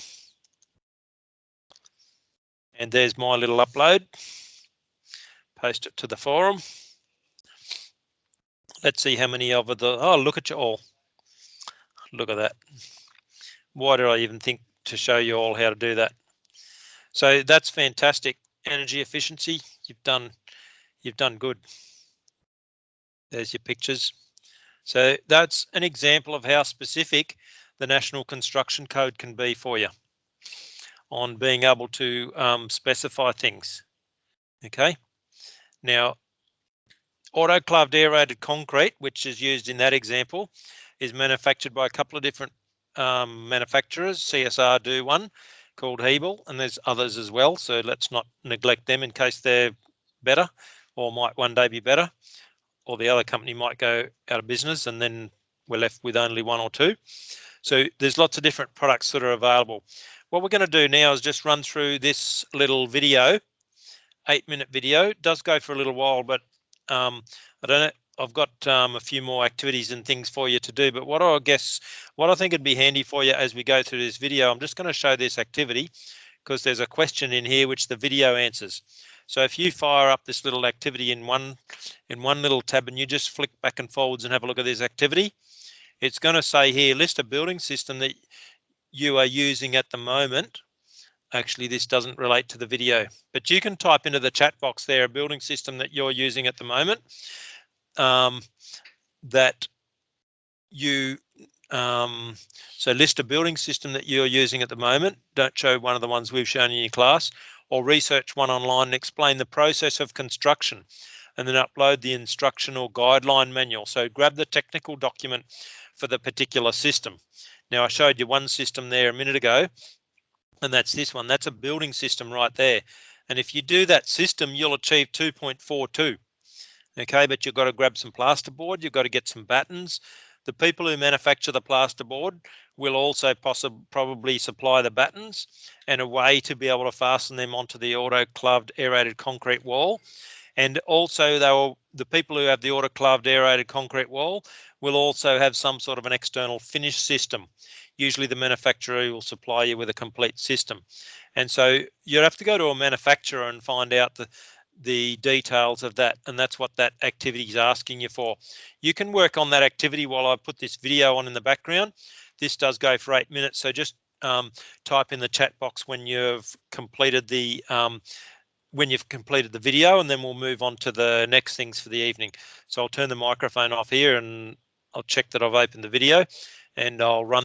And there's my little upload. Post it to the forum. Let's see how many of the, oh, look at you all. Look at that. Why did I even think to show you all how to do that? So that's fantastic. Energy efficiency, you've done good. There's your pictures. So that's an example of how specific the National Construction Code can be for you on being able to specify things. Okay. Now, autoclaved aerated concrete, which is used in that example, is manufactured by a couple of different manufacturers. CSR do one called Hebel, and there's others as well. So let's not neglect them in case they're better or might one day be better, or the other company might go out of business and then we're left with only one or two. So there's lots of different products that are available. What we're going to do now is just run through this little video, 8-minute video. It does go for a little while, but I don't know. I've got a few more activities and things for you to do, but what I think would be handy for you as we go through this video, I'm just going to show this activity because there's a question in here which the video answers. So if you fire up this little activity in one little tab and you just flick back and forwards and have a look at this activity, it's going to say here, list a building system that you are using at the moment. Actually, this doesn't relate to the video, but you can type into the chat box there a building system that you're using at the moment. That you so list a building system that you're using at the moment. Don't show one of the ones we've shown in your class, or research one online and explain the process of construction, and then upload the instructional guideline manual. So grab the technical document for the particular system. Now I showed you one system there a minute ago, and that's this one. That's a building system right there. And if you do that system, you'll achieve 2.42. Okay, but you've got to grab some plasterboard, you've got to get some battens. The people who manufacture the plasterboard will also probably supply the battens and a way to be able to fasten them onto the autoclaved aerated concrete wall. And also the people who have the autoclaved aerated concrete wall will also have some sort of an external finish system. Usually the manufacturer will supply you with a complete system. And so you'd have to go to a manufacturer and find out the details of that, and that's what that activity is asking you for. You can work on that activity while I put this video on in the background. This does go for 8 minutes, so just type in the chat box when you've completed the video, and then we'll move on to the next things for the evening. So I'll turn the microphone off here and I'll check that I've opened the video, and I'll run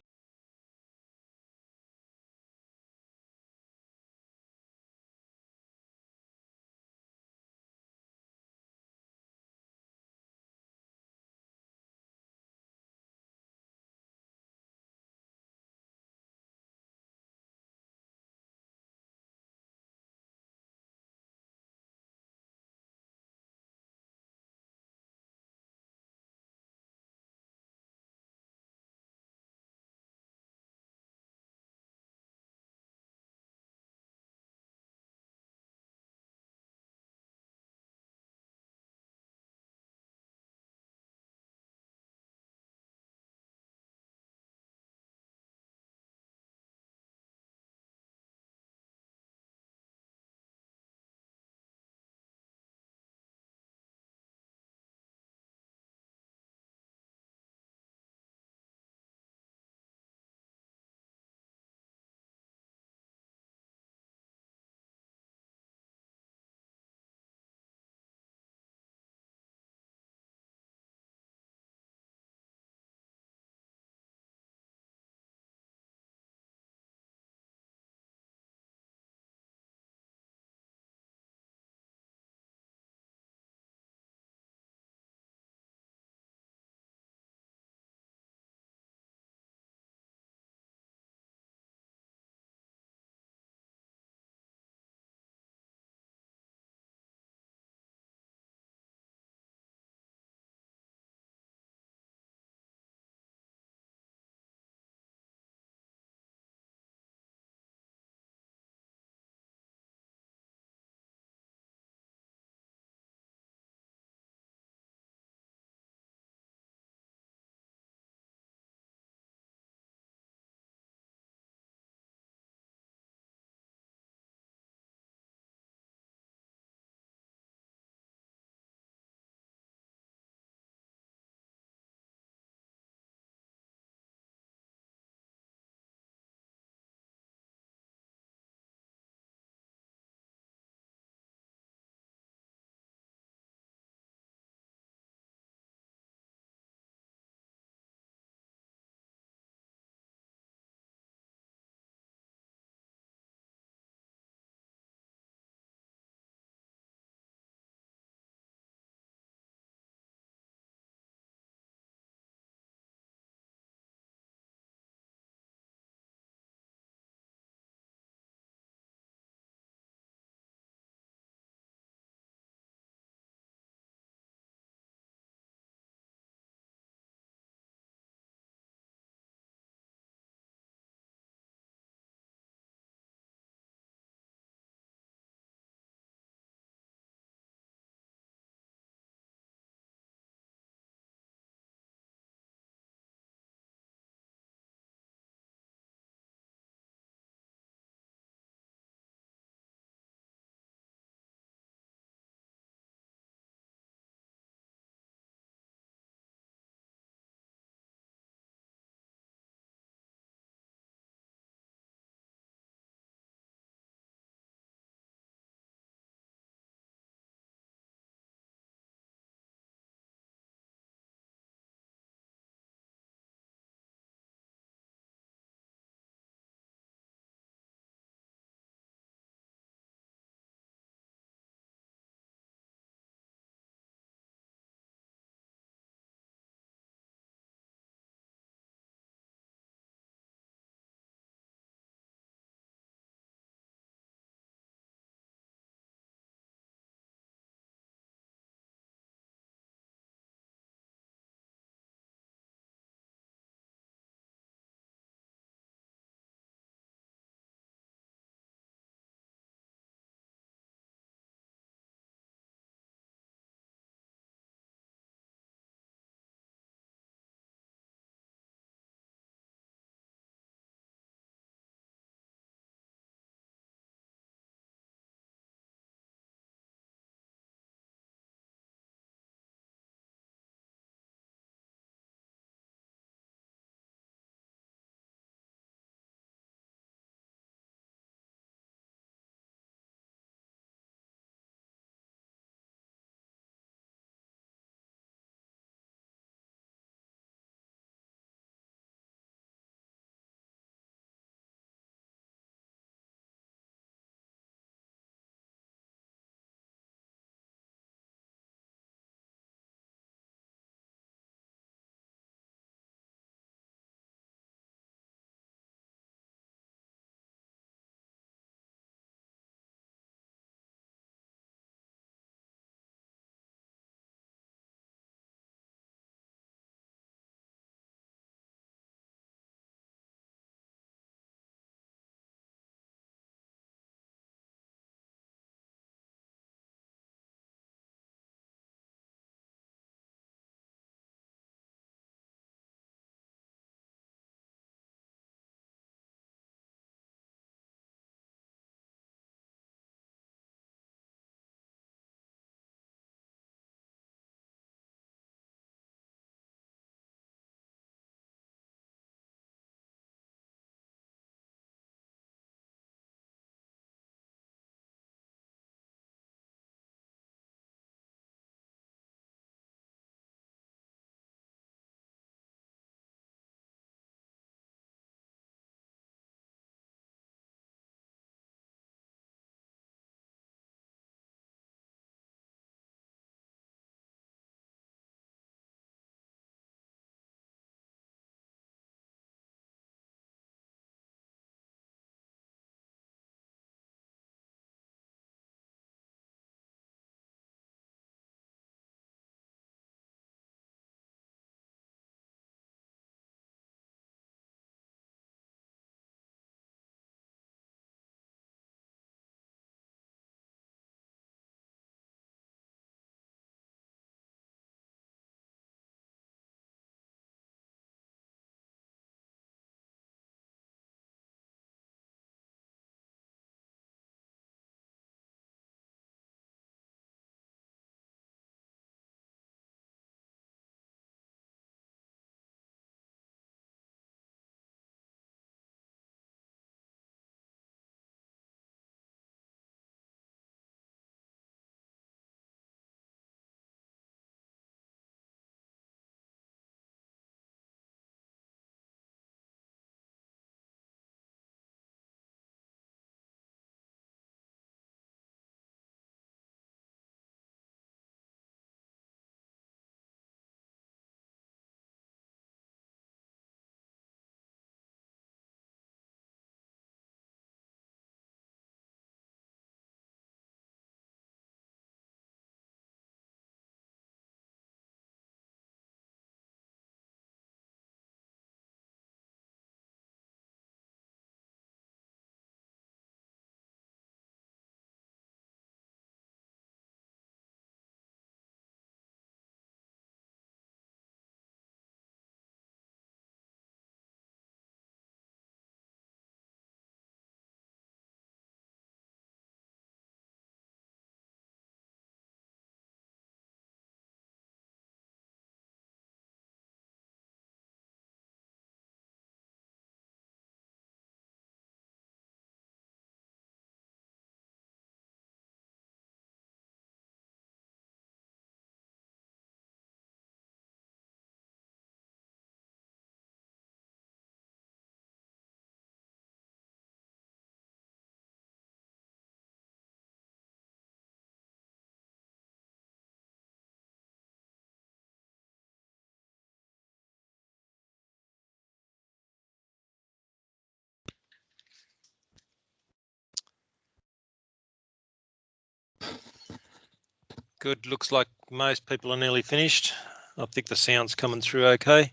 Good. Looks like most people are nearly finished. I think the sound's coming through okay.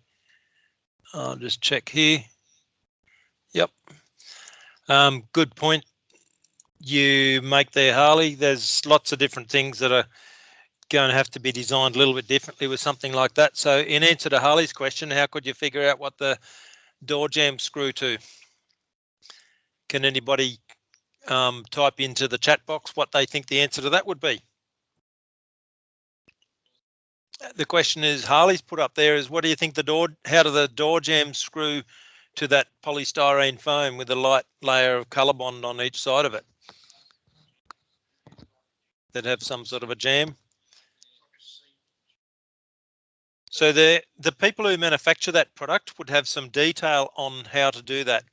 I'll just check here. Yep. Good point you make there, Harley. There's lots of different things that are going to have to be designed a little bit differently with something like that. So in answer to Harley's question, how could you figure out what the door jamb screw to? Can anybody type into the chat box what they think the answer to that would be? The question is, Harley's put up there is, what do you think how do the door jambs screw to that polystyrene foam with a light layer of colour bond on each side of it that have some sort of a jam? So the people who manufacture that product would have some detail on how to do that,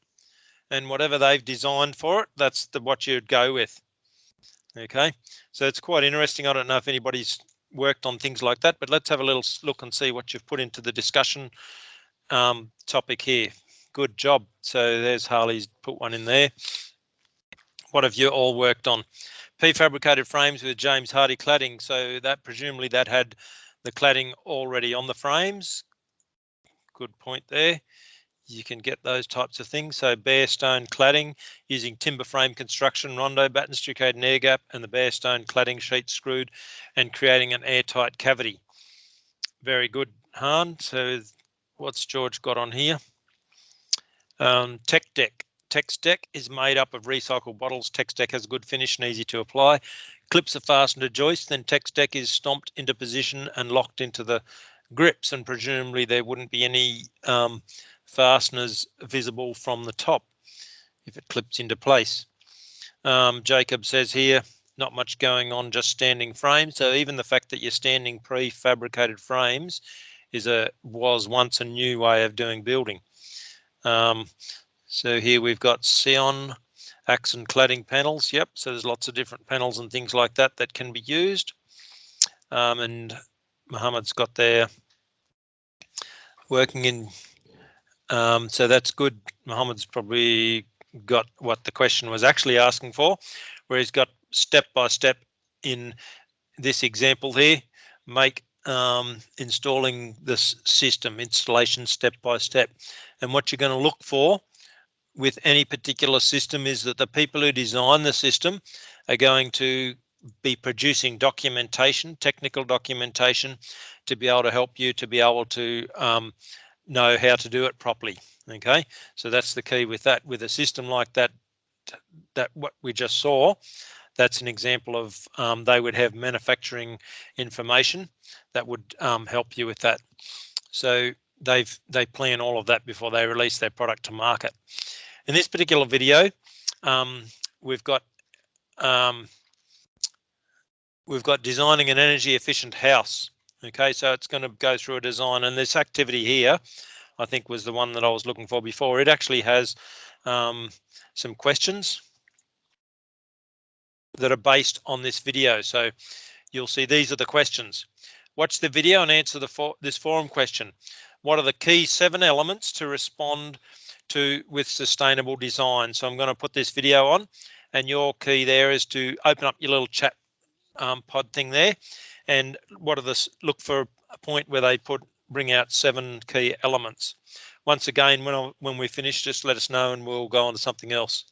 and whatever they've designed for it, that's what you'd go with. Okay, so it's quite interesting. I don't know if anybody's worked on things like that, but let's have a little look and see what you've put into the discussion topic here. Good job. So there's Harley's put one in there. What have you all worked on? Prefabricated frames with James Hardie cladding. So that presumably that had the cladding already on the frames. Good point there. You can get those types of things. So bare stone cladding using timber frame construction, rondo, batten stockade and air gap, and the bare stone cladding sheet screwed and creating an airtight cavity. Very good, Han. So what's George got on here? Tech deck. Tex deck is made up of recycled bottles. Tex deck has a good finish and easy to apply. Clips are fastened to joists, then Tex deck is stomped into position and locked into the grips, and presumably there wouldn't be any fasteners visible from the top if it clips into place. Jacob says here, not much going on, just standing frames. So even the fact that you're standing prefabricated frames was once a new way of doing building. So here we've got Sion accent cladding panels. Yep, so there's lots of different panels and things like that that can be used. And Mohammed's got there working in, so that's good. Mohammed's probably got what the question was actually asking for, where he's got step by step in this example here, make installing this system, installation step by step. And what you're going to look for with any particular system is that the people who design the system are going to be producing documentation, technical documentation, to be able to help you to be able to know how to do it properly. Okay, so that's the key with that. With a system like that, what we just saw, that's an example of they would have manufacturing information that would help you with that. So they plan all of that before they release their product to market. In this particular video, we've got designing an energy efficient house. Okay, so it's going to go through a design, and this activity here, I think, was the one that I was looking for before. It actually has some questions that are based on this video. So you'll see these are the questions. Watch the video and answer this forum question. What are the key 7 elements to respond to with sustainable design? So I'm going to put this video on, and your key there is to open up your little chat pod thing there, and look for a point where they bring out 7 key elements. Once again, when we finish, just let us know and we'll go on to something else.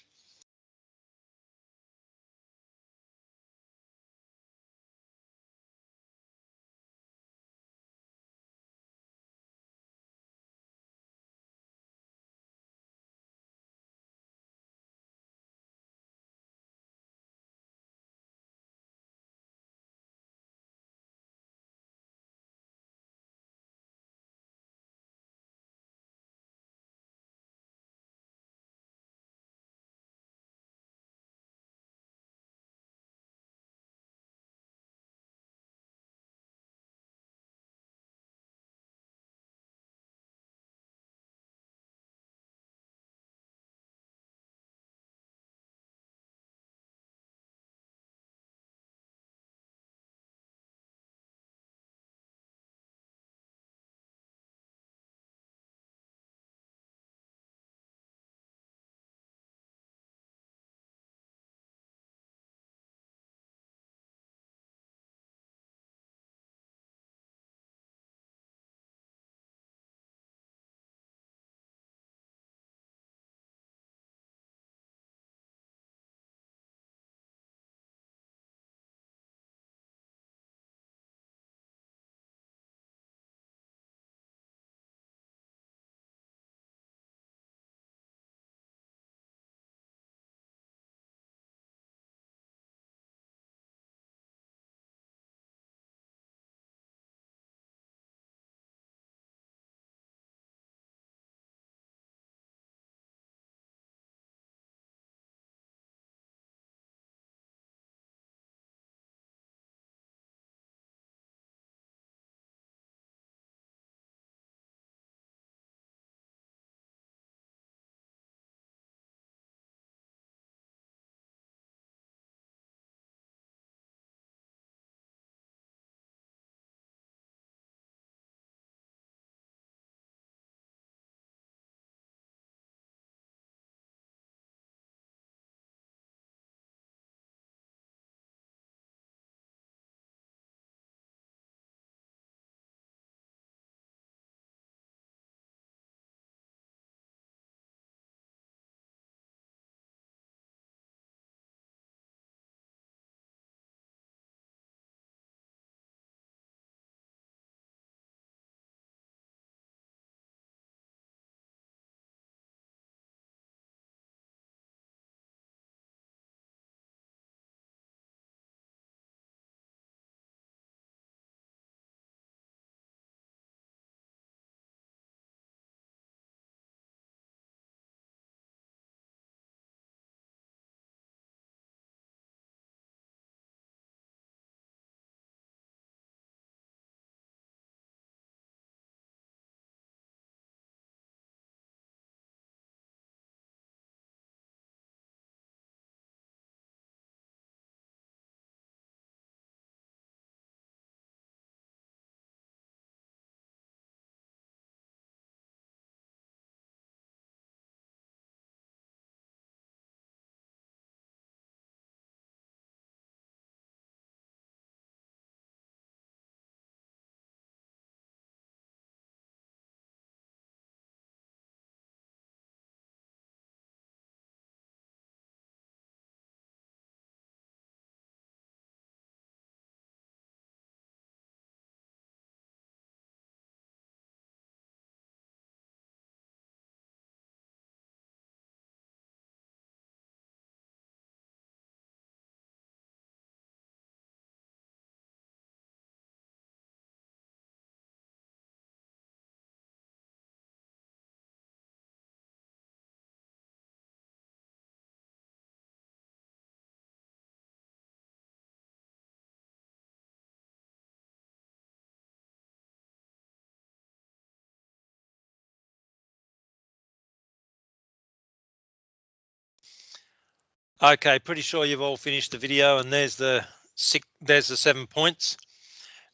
Okay, pretty sure you've all finished the video, and there's the 7 points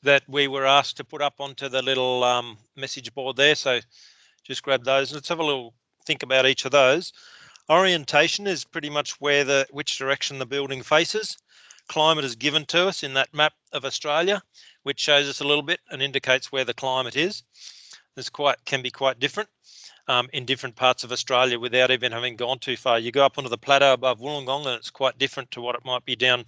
that we were asked to put up onto the little message board there. So just grab those. Let's have a little think about each of those. Orientation is pretty much which direction the building faces. Climate is given to us in that map of Australia, which shows us a little bit and indicates where the climate is. This can be quite different in different parts of Australia without even having gone too far. You go up onto the plateau above Wollongong and it's quite different to what it might be down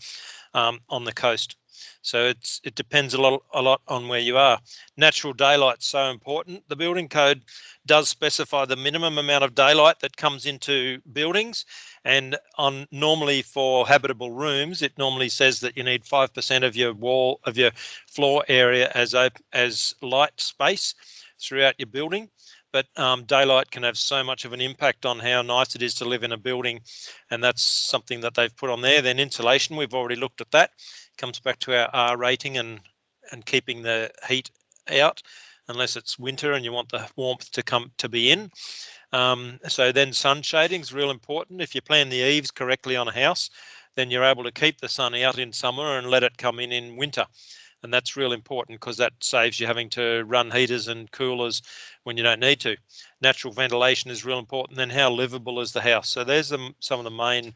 on the coast. So it depends a lot on where you are. Natural daylight's so important. The building code does specify the minimum amount of daylight that comes into buildings, and normally for habitable rooms, it normally says that you need 5% of your floor area as light space throughout your building. But daylight can have so much of an impact on how nice it is to live in a building, and that's something that they've put on there. Then insulation, we've already looked at that. Comes back to our R rating and keeping the heat out unless it's winter and you want the warmth to be in. So then sun shading is real important. If you plan the eaves correctly on a house, then you're able to keep the sun out in summer and let it come in winter. And that's real important because that saves you having to run heaters and coolers when you don't need to. Natural ventilation is real important. Then how livable is the house? So there's some of the main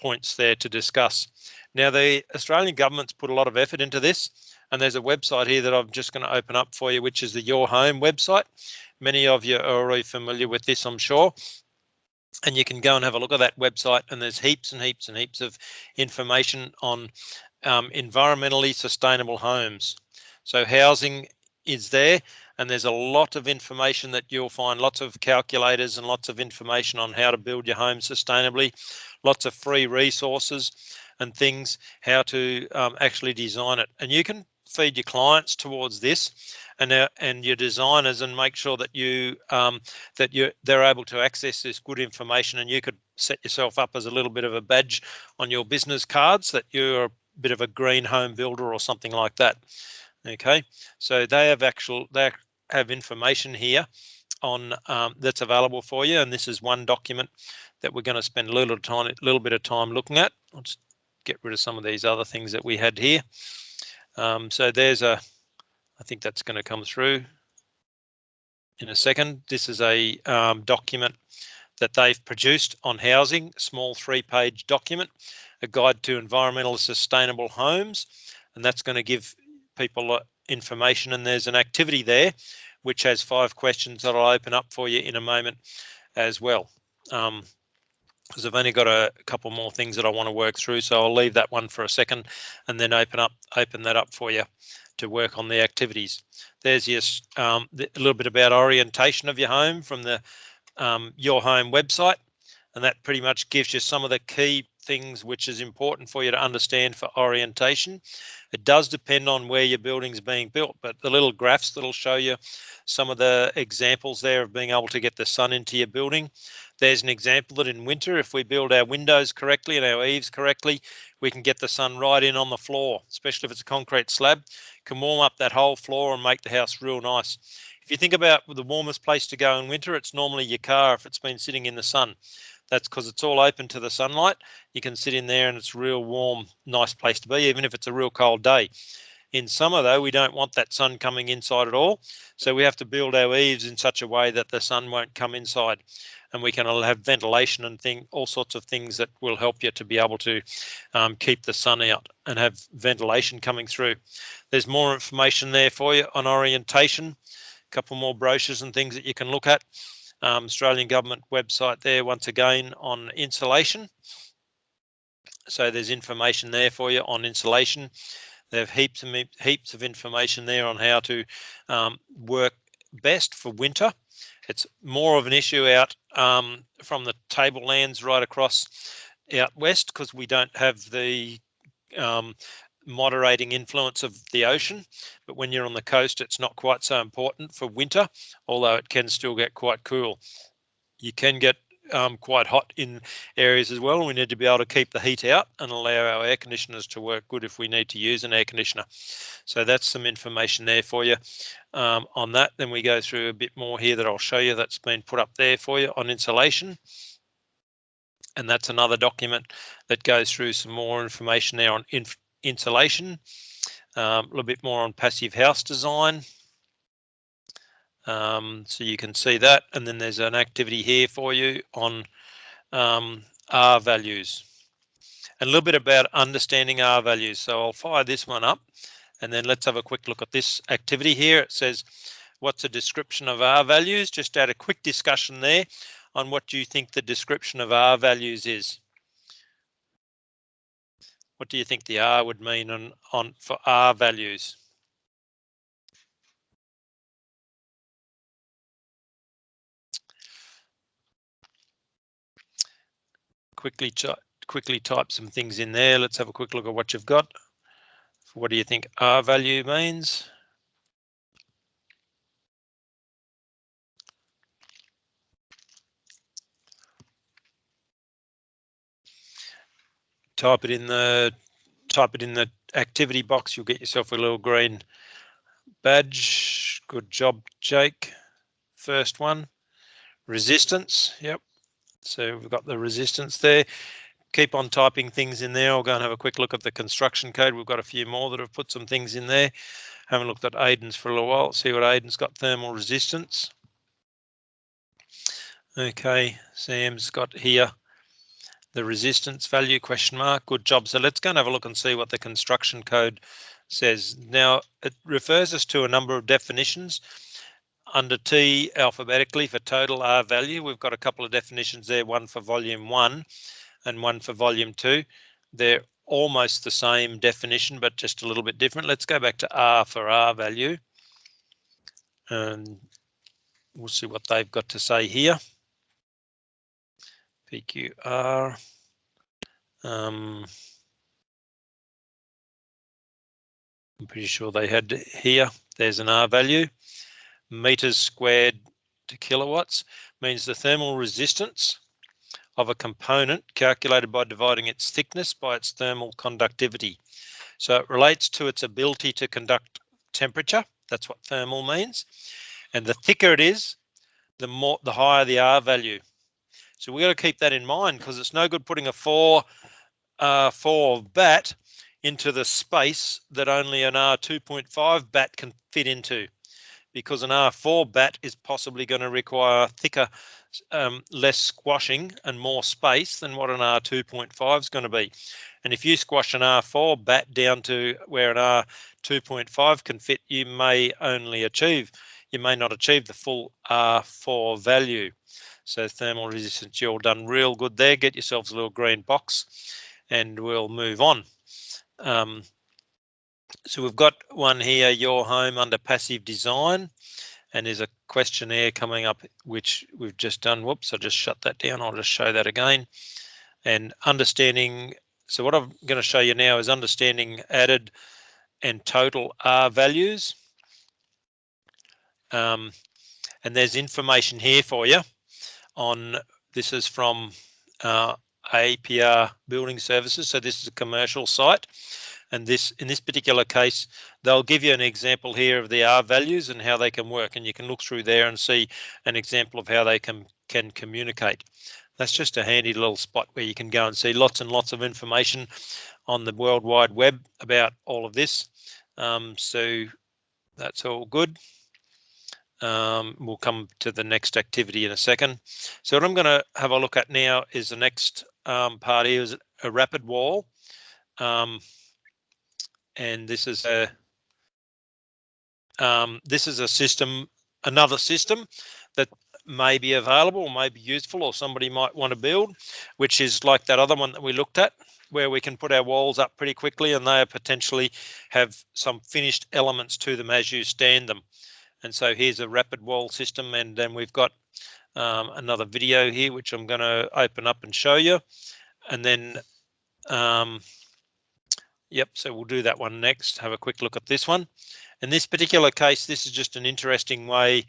points there to discuss. Now, the Australian government's put a lot of effort into this, and there's a website here that I'm just going to open up for you, which is the Your Home website. Many of you are already familiar with this, I'm sure. And you can go and have a look at that website, and there's heaps and heaps and heaps of information on environmentally sustainable homes. So housing is there, and there's a lot of information that you'll find, lots of calculators and lots of information on how to build your home sustainably, lots of free resources and things, how to actually design it. And you can feed your clients towards this and your designers, and make sure that they're able to access this good information, and you could set yourself up as a little bit of a badge on your business cards that you're a bit of a green home builder or something like that. Okay, so they have information here on that's available for you, and this is one document that we're going to spend a little bit of time looking at. I'll just get rid of some of these other things that we had here. So there's I think that's going to come through in a second. This is a document that they've produced on housing, small 3-page document, a guide to environmental sustainable homes, and that's going to give people information. And there's an activity there which has 5 questions that I'll open up for you in a moment as well. Because I've only got a couple more things that I want to work through, so I'll leave that one for a second and then open that up for you to work on the activities. There's just a little bit about orientation of your home from the Your Home website, and that pretty much gives you some of the key things which is important for you to understand for orientation. It does depend on where your building's being built, but the little graphs that'll show you some of the examples there of being able to get the sun into your building. There's an example that in winter, if we build our windows correctly and our eaves correctly, we can get the sun right in on the floor, especially if it's a concrete slab. Can warm up that whole floor and make the house real nice. If you think about the warmest place to go in winter, it's normally your car if it's been sitting in the sun. That's because it's all open to the sunlight. You can sit in there and it's a real warm, nice place to be, even if it's a real cold day. In summer, though, we don't want that sun coming inside at all. So we have to build our eaves in such a way that the sun won't come inside. And we can have ventilation and all sorts of things that will help you to be able to keep the sun out and have ventilation coming through. There's more information there for you on orientation, a couple more brochures and things that you can look at. Australian government website there once again on insulation. So there's information there for you on insulation. They have heaps of information there on how to work best for winter. It's more of an issue out from the tablelands right across out west because we don't have the moderating influence of the ocean. But when you're on the coast, it's not quite so important for winter, although it can still get quite cool. You can get quite hot in areas as well. We need to be able to keep the heat out and allow our air conditioners to work good if we need to use an air conditioner. So that's some information there for you on that. Then we go through a bit more here that I'll show you that's been put up there for you on insulation. And that's another document that goes through some more information there on insulation, a little bit more on passive house design. So you can see that, and then there's an activity here for you on R values, and a little bit about understanding R values. So I'll fire this one up, and then let's have a quick look at this activity here. It says, what's a description of R values? Just add a quick discussion there on what do you think the description of R values is. What do you think the R would mean on for R values? Quickly type some things in there. Let's have a quick look at what you've got. What do you think R value means? Type it in the activity box. You'll get yourself a little green badge. Good job, Jake. First one, resistance. Yep. So we've got the resistance there. Keep on typing things in there. I'll go and have a quick look at the construction code. We've got a few more that have put some things in there. Haven't looked at Aiden's for a little while. See what Aiden's got. Thermal resistance. Okay, Sam's got here the resistance value question mark. Good job. So let's go and have a look and see what the construction code says. Now it refers us to a number of definitions under T alphabetically for total R value. We've got a couple of definitions there, one for volume 1 and one for volume 2. They're almost the same definition, but just a little bit different. Let's go back to R for R value, and we'll see what they've got to say here. PQR. I'm pretty sure they had here. There's an R value. Meters squared to kilowatts means the thermal resistance of a component calculated by dividing its thickness by its thermal conductivity. So it relates to its ability to conduct temperature. That's what thermal means. And the thicker it is, the higher the R value. So we've got to keep that in mind, because it's no good putting a 4 bat into the space that only an R2.5 bat can fit into, because an R4 bat is possibly going to require thicker, less squashing and more space than what an R2.5 is going to be. And if you squash an R4 bat down to where an R2.5 can fit, you may not achieve the full R4 value. So thermal resistance, you're all done real good there. Get yourselves a little green box and we'll move on. So we've got one here, your home under passive design, and there's a questionnaire coming up, which we've just done. Whoops, I just shut that down. I'll just show that again. And understanding, so what I'm going to show you now is understanding added and total R values. And there's information here for you on, this is from APR Building Services. So this is a commercial site. And in this particular case, they'll give you an example here of the R values and how they can work. And you can look through there and see an example of how they can communicate. That's just a handy little spot where you can go and see lots and lots of information on the World Wide Web about all of this. So that's all good. We'll come to the next activity in a second. So what I'm going to have a look at now is the next part here is a rapid wall. And this is a system, another system that may be available or may be useful or somebody might want to build, which is like that other one that we looked at, where we can put our walls up pretty quickly and they potentially have some finished elements to them as you stand them. And so here's a rapid wall system, and then we've got another video here which I'm going to open up and show you, and then yep, so we'll do that one next. Have a quick look at this one. In this particular case, this is just an interesting way.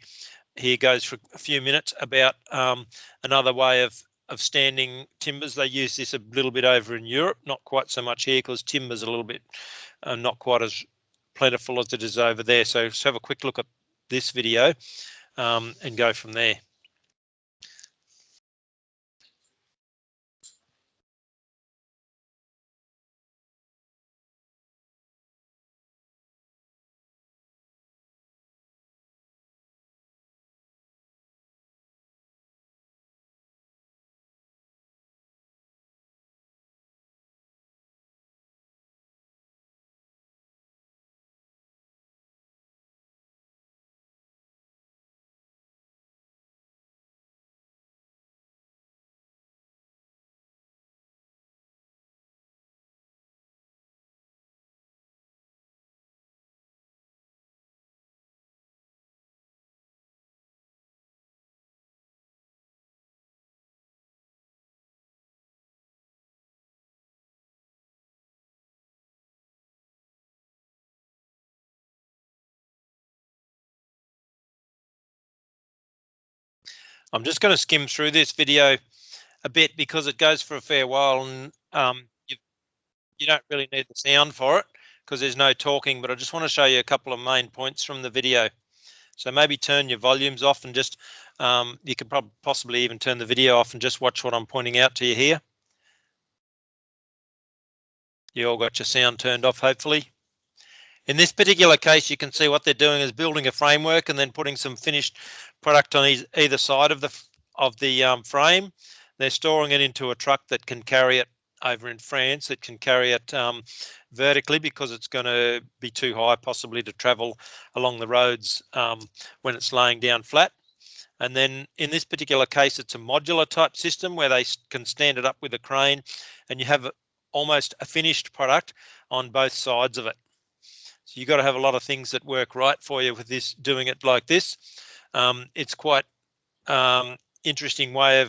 Here goes for a few minutes about another way of standing timbers. They use this a little bit over in Europe, not quite so much here because timber's a little bit not quite as plentiful as it is over there. So let's have a quick look at this video and go from there. I'm just going to skim through this video a bit because it goes for a fair while, and you don't really need the sound for it because there's no talking, but I just want to show you a couple of main points from the video. So maybe turn your volumes off and just, you could possibly even turn the video off and just watch what I'm pointing out to you here. You all got your sound turned off, hopefully. In this particular case, you can see what they're doing is building a framework and then putting some finished product on either side of the frame. They're storing it into a truck that can carry it over in France. It can carry it vertically because it's going to be too high possibly to travel along the roads when it's laying down flat. And then in this particular case, it's a modular type system where they can stand it up with a crane and you have almost a finished product on both sides of it. So you've got to have a lot of things that work right for you with this, doing it like this. It's quite interesting way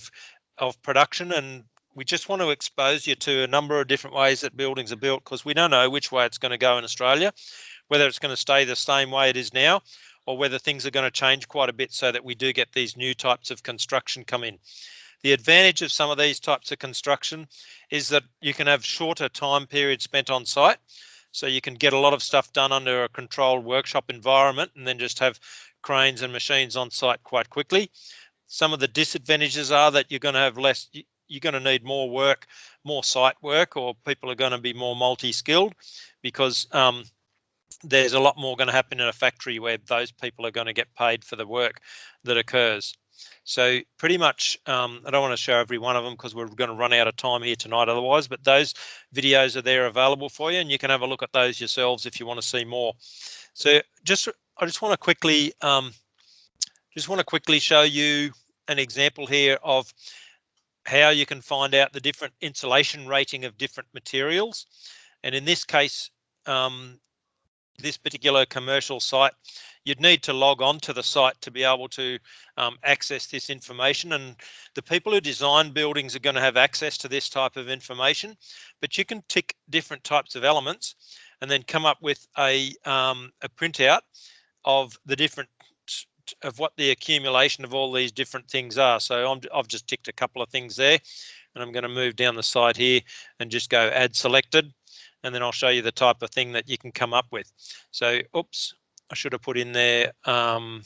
of production, and we just want to expose you to a number of different ways that buildings are built because we don't know which way it's going to go in Australia, whether it's going to stay the same way it is now or whether things are going to change quite a bit so that we do get these new types of construction come in. The advantage of some of these types of construction is that you can have shorter time periods spent on site. So you can get a lot of stuff done under a controlled workshop environment and then just have cranes and machines on site quite quickly. Some of the disadvantages are that you're going to have less, you're going to need more work, more site work, or people are going to be more multi-skilled because there's a lot more going to happen in a factory where those people are going to get paid for the work that occurs. So pretty much, I don't want to show every one of them because we're going to run out of time here tonight otherwise, but those videos are there available for you and you can have a look at those yourselves if you want to see more. So I just want to quickly, show you an example here of how you can find out the different insulation rating of different materials. And in this case, this particular commercial site, you'd need to log on to the site to be able to access this information. And the people who design buildings are going to have access to this type of information, but you can tick different types of elements and then come up with a printout of the different of what the accumulation of all these different things are. So I've just ticked a couple of things there, and I'm going to move down the side here and just go add selected. And then I'll show you the type of thing that you can come up with. So, oops, I should have put in there, I'll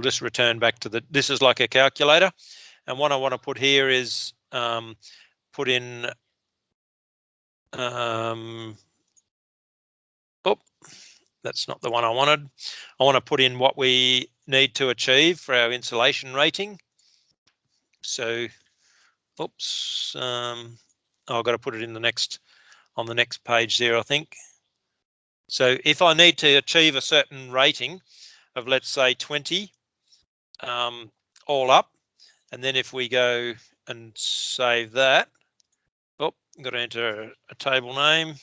just return back to this is like a calculator. And what I want to put here is put in, that's not the one I wanted. I want to put in what we need to achieve for our insulation rating. So, oops, I've got to put it in on the next page there, I think. So if I need to achieve a certain rating of, let's say 20, all up, and then if we go and save that, I've got to enter a table name.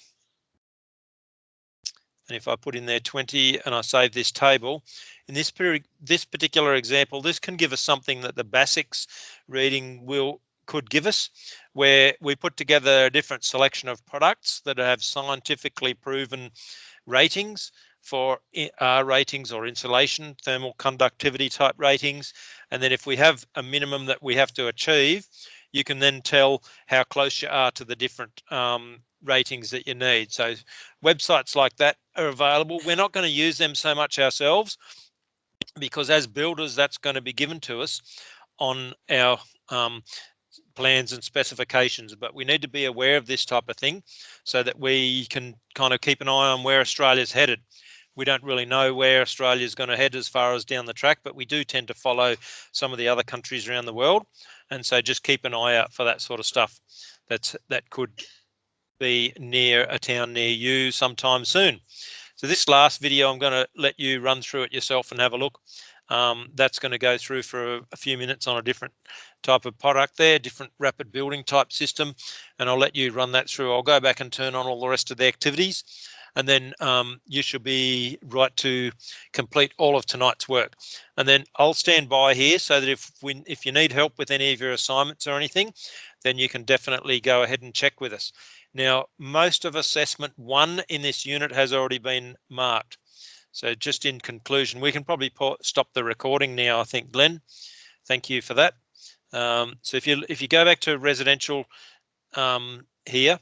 And if I put in there 20 and I save this table, in this particular example, this can give us something that the BASICS reading could give us, where we put together a different selection of products that have scientifically proven ratings for R ratings or insulation, thermal conductivity type ratings. And then if we have a minimum that we have to achieve, you can then tell how close you are to the different ratings that you need. So websites like that are available. We're not going to use them so much ourselves because as builders, that's going to be given to us on our plans and specifications, but we need to be aware of this type of thing so that we can kind of keep an eye on where Australia's headed. We don't really know where Australia's going to head as far as down the track, but we do tend to follow some of the other countries around the world. And so just keep an eye out for that sort of stuff that could be near a town near you sometime soon. So this last video, I'm going to let you run through it yourself and have a look. That's going to go through for a few minutes on a different type of product there, different rapid building type system, and I'll let you run that through. I'll go back and turn on all the rest of the activities, and then you should be right to complete all of tonight's work. And then I'll stand by here so that if you need help with any of your assignments or anything, then you can definitely go ahead and check with us. Now, most of assessment 1 in this unit has already been marked. So just in conclusion, we can probably stop the recording now, I think, Glenn. Thank you for that. So if you go back to residential here,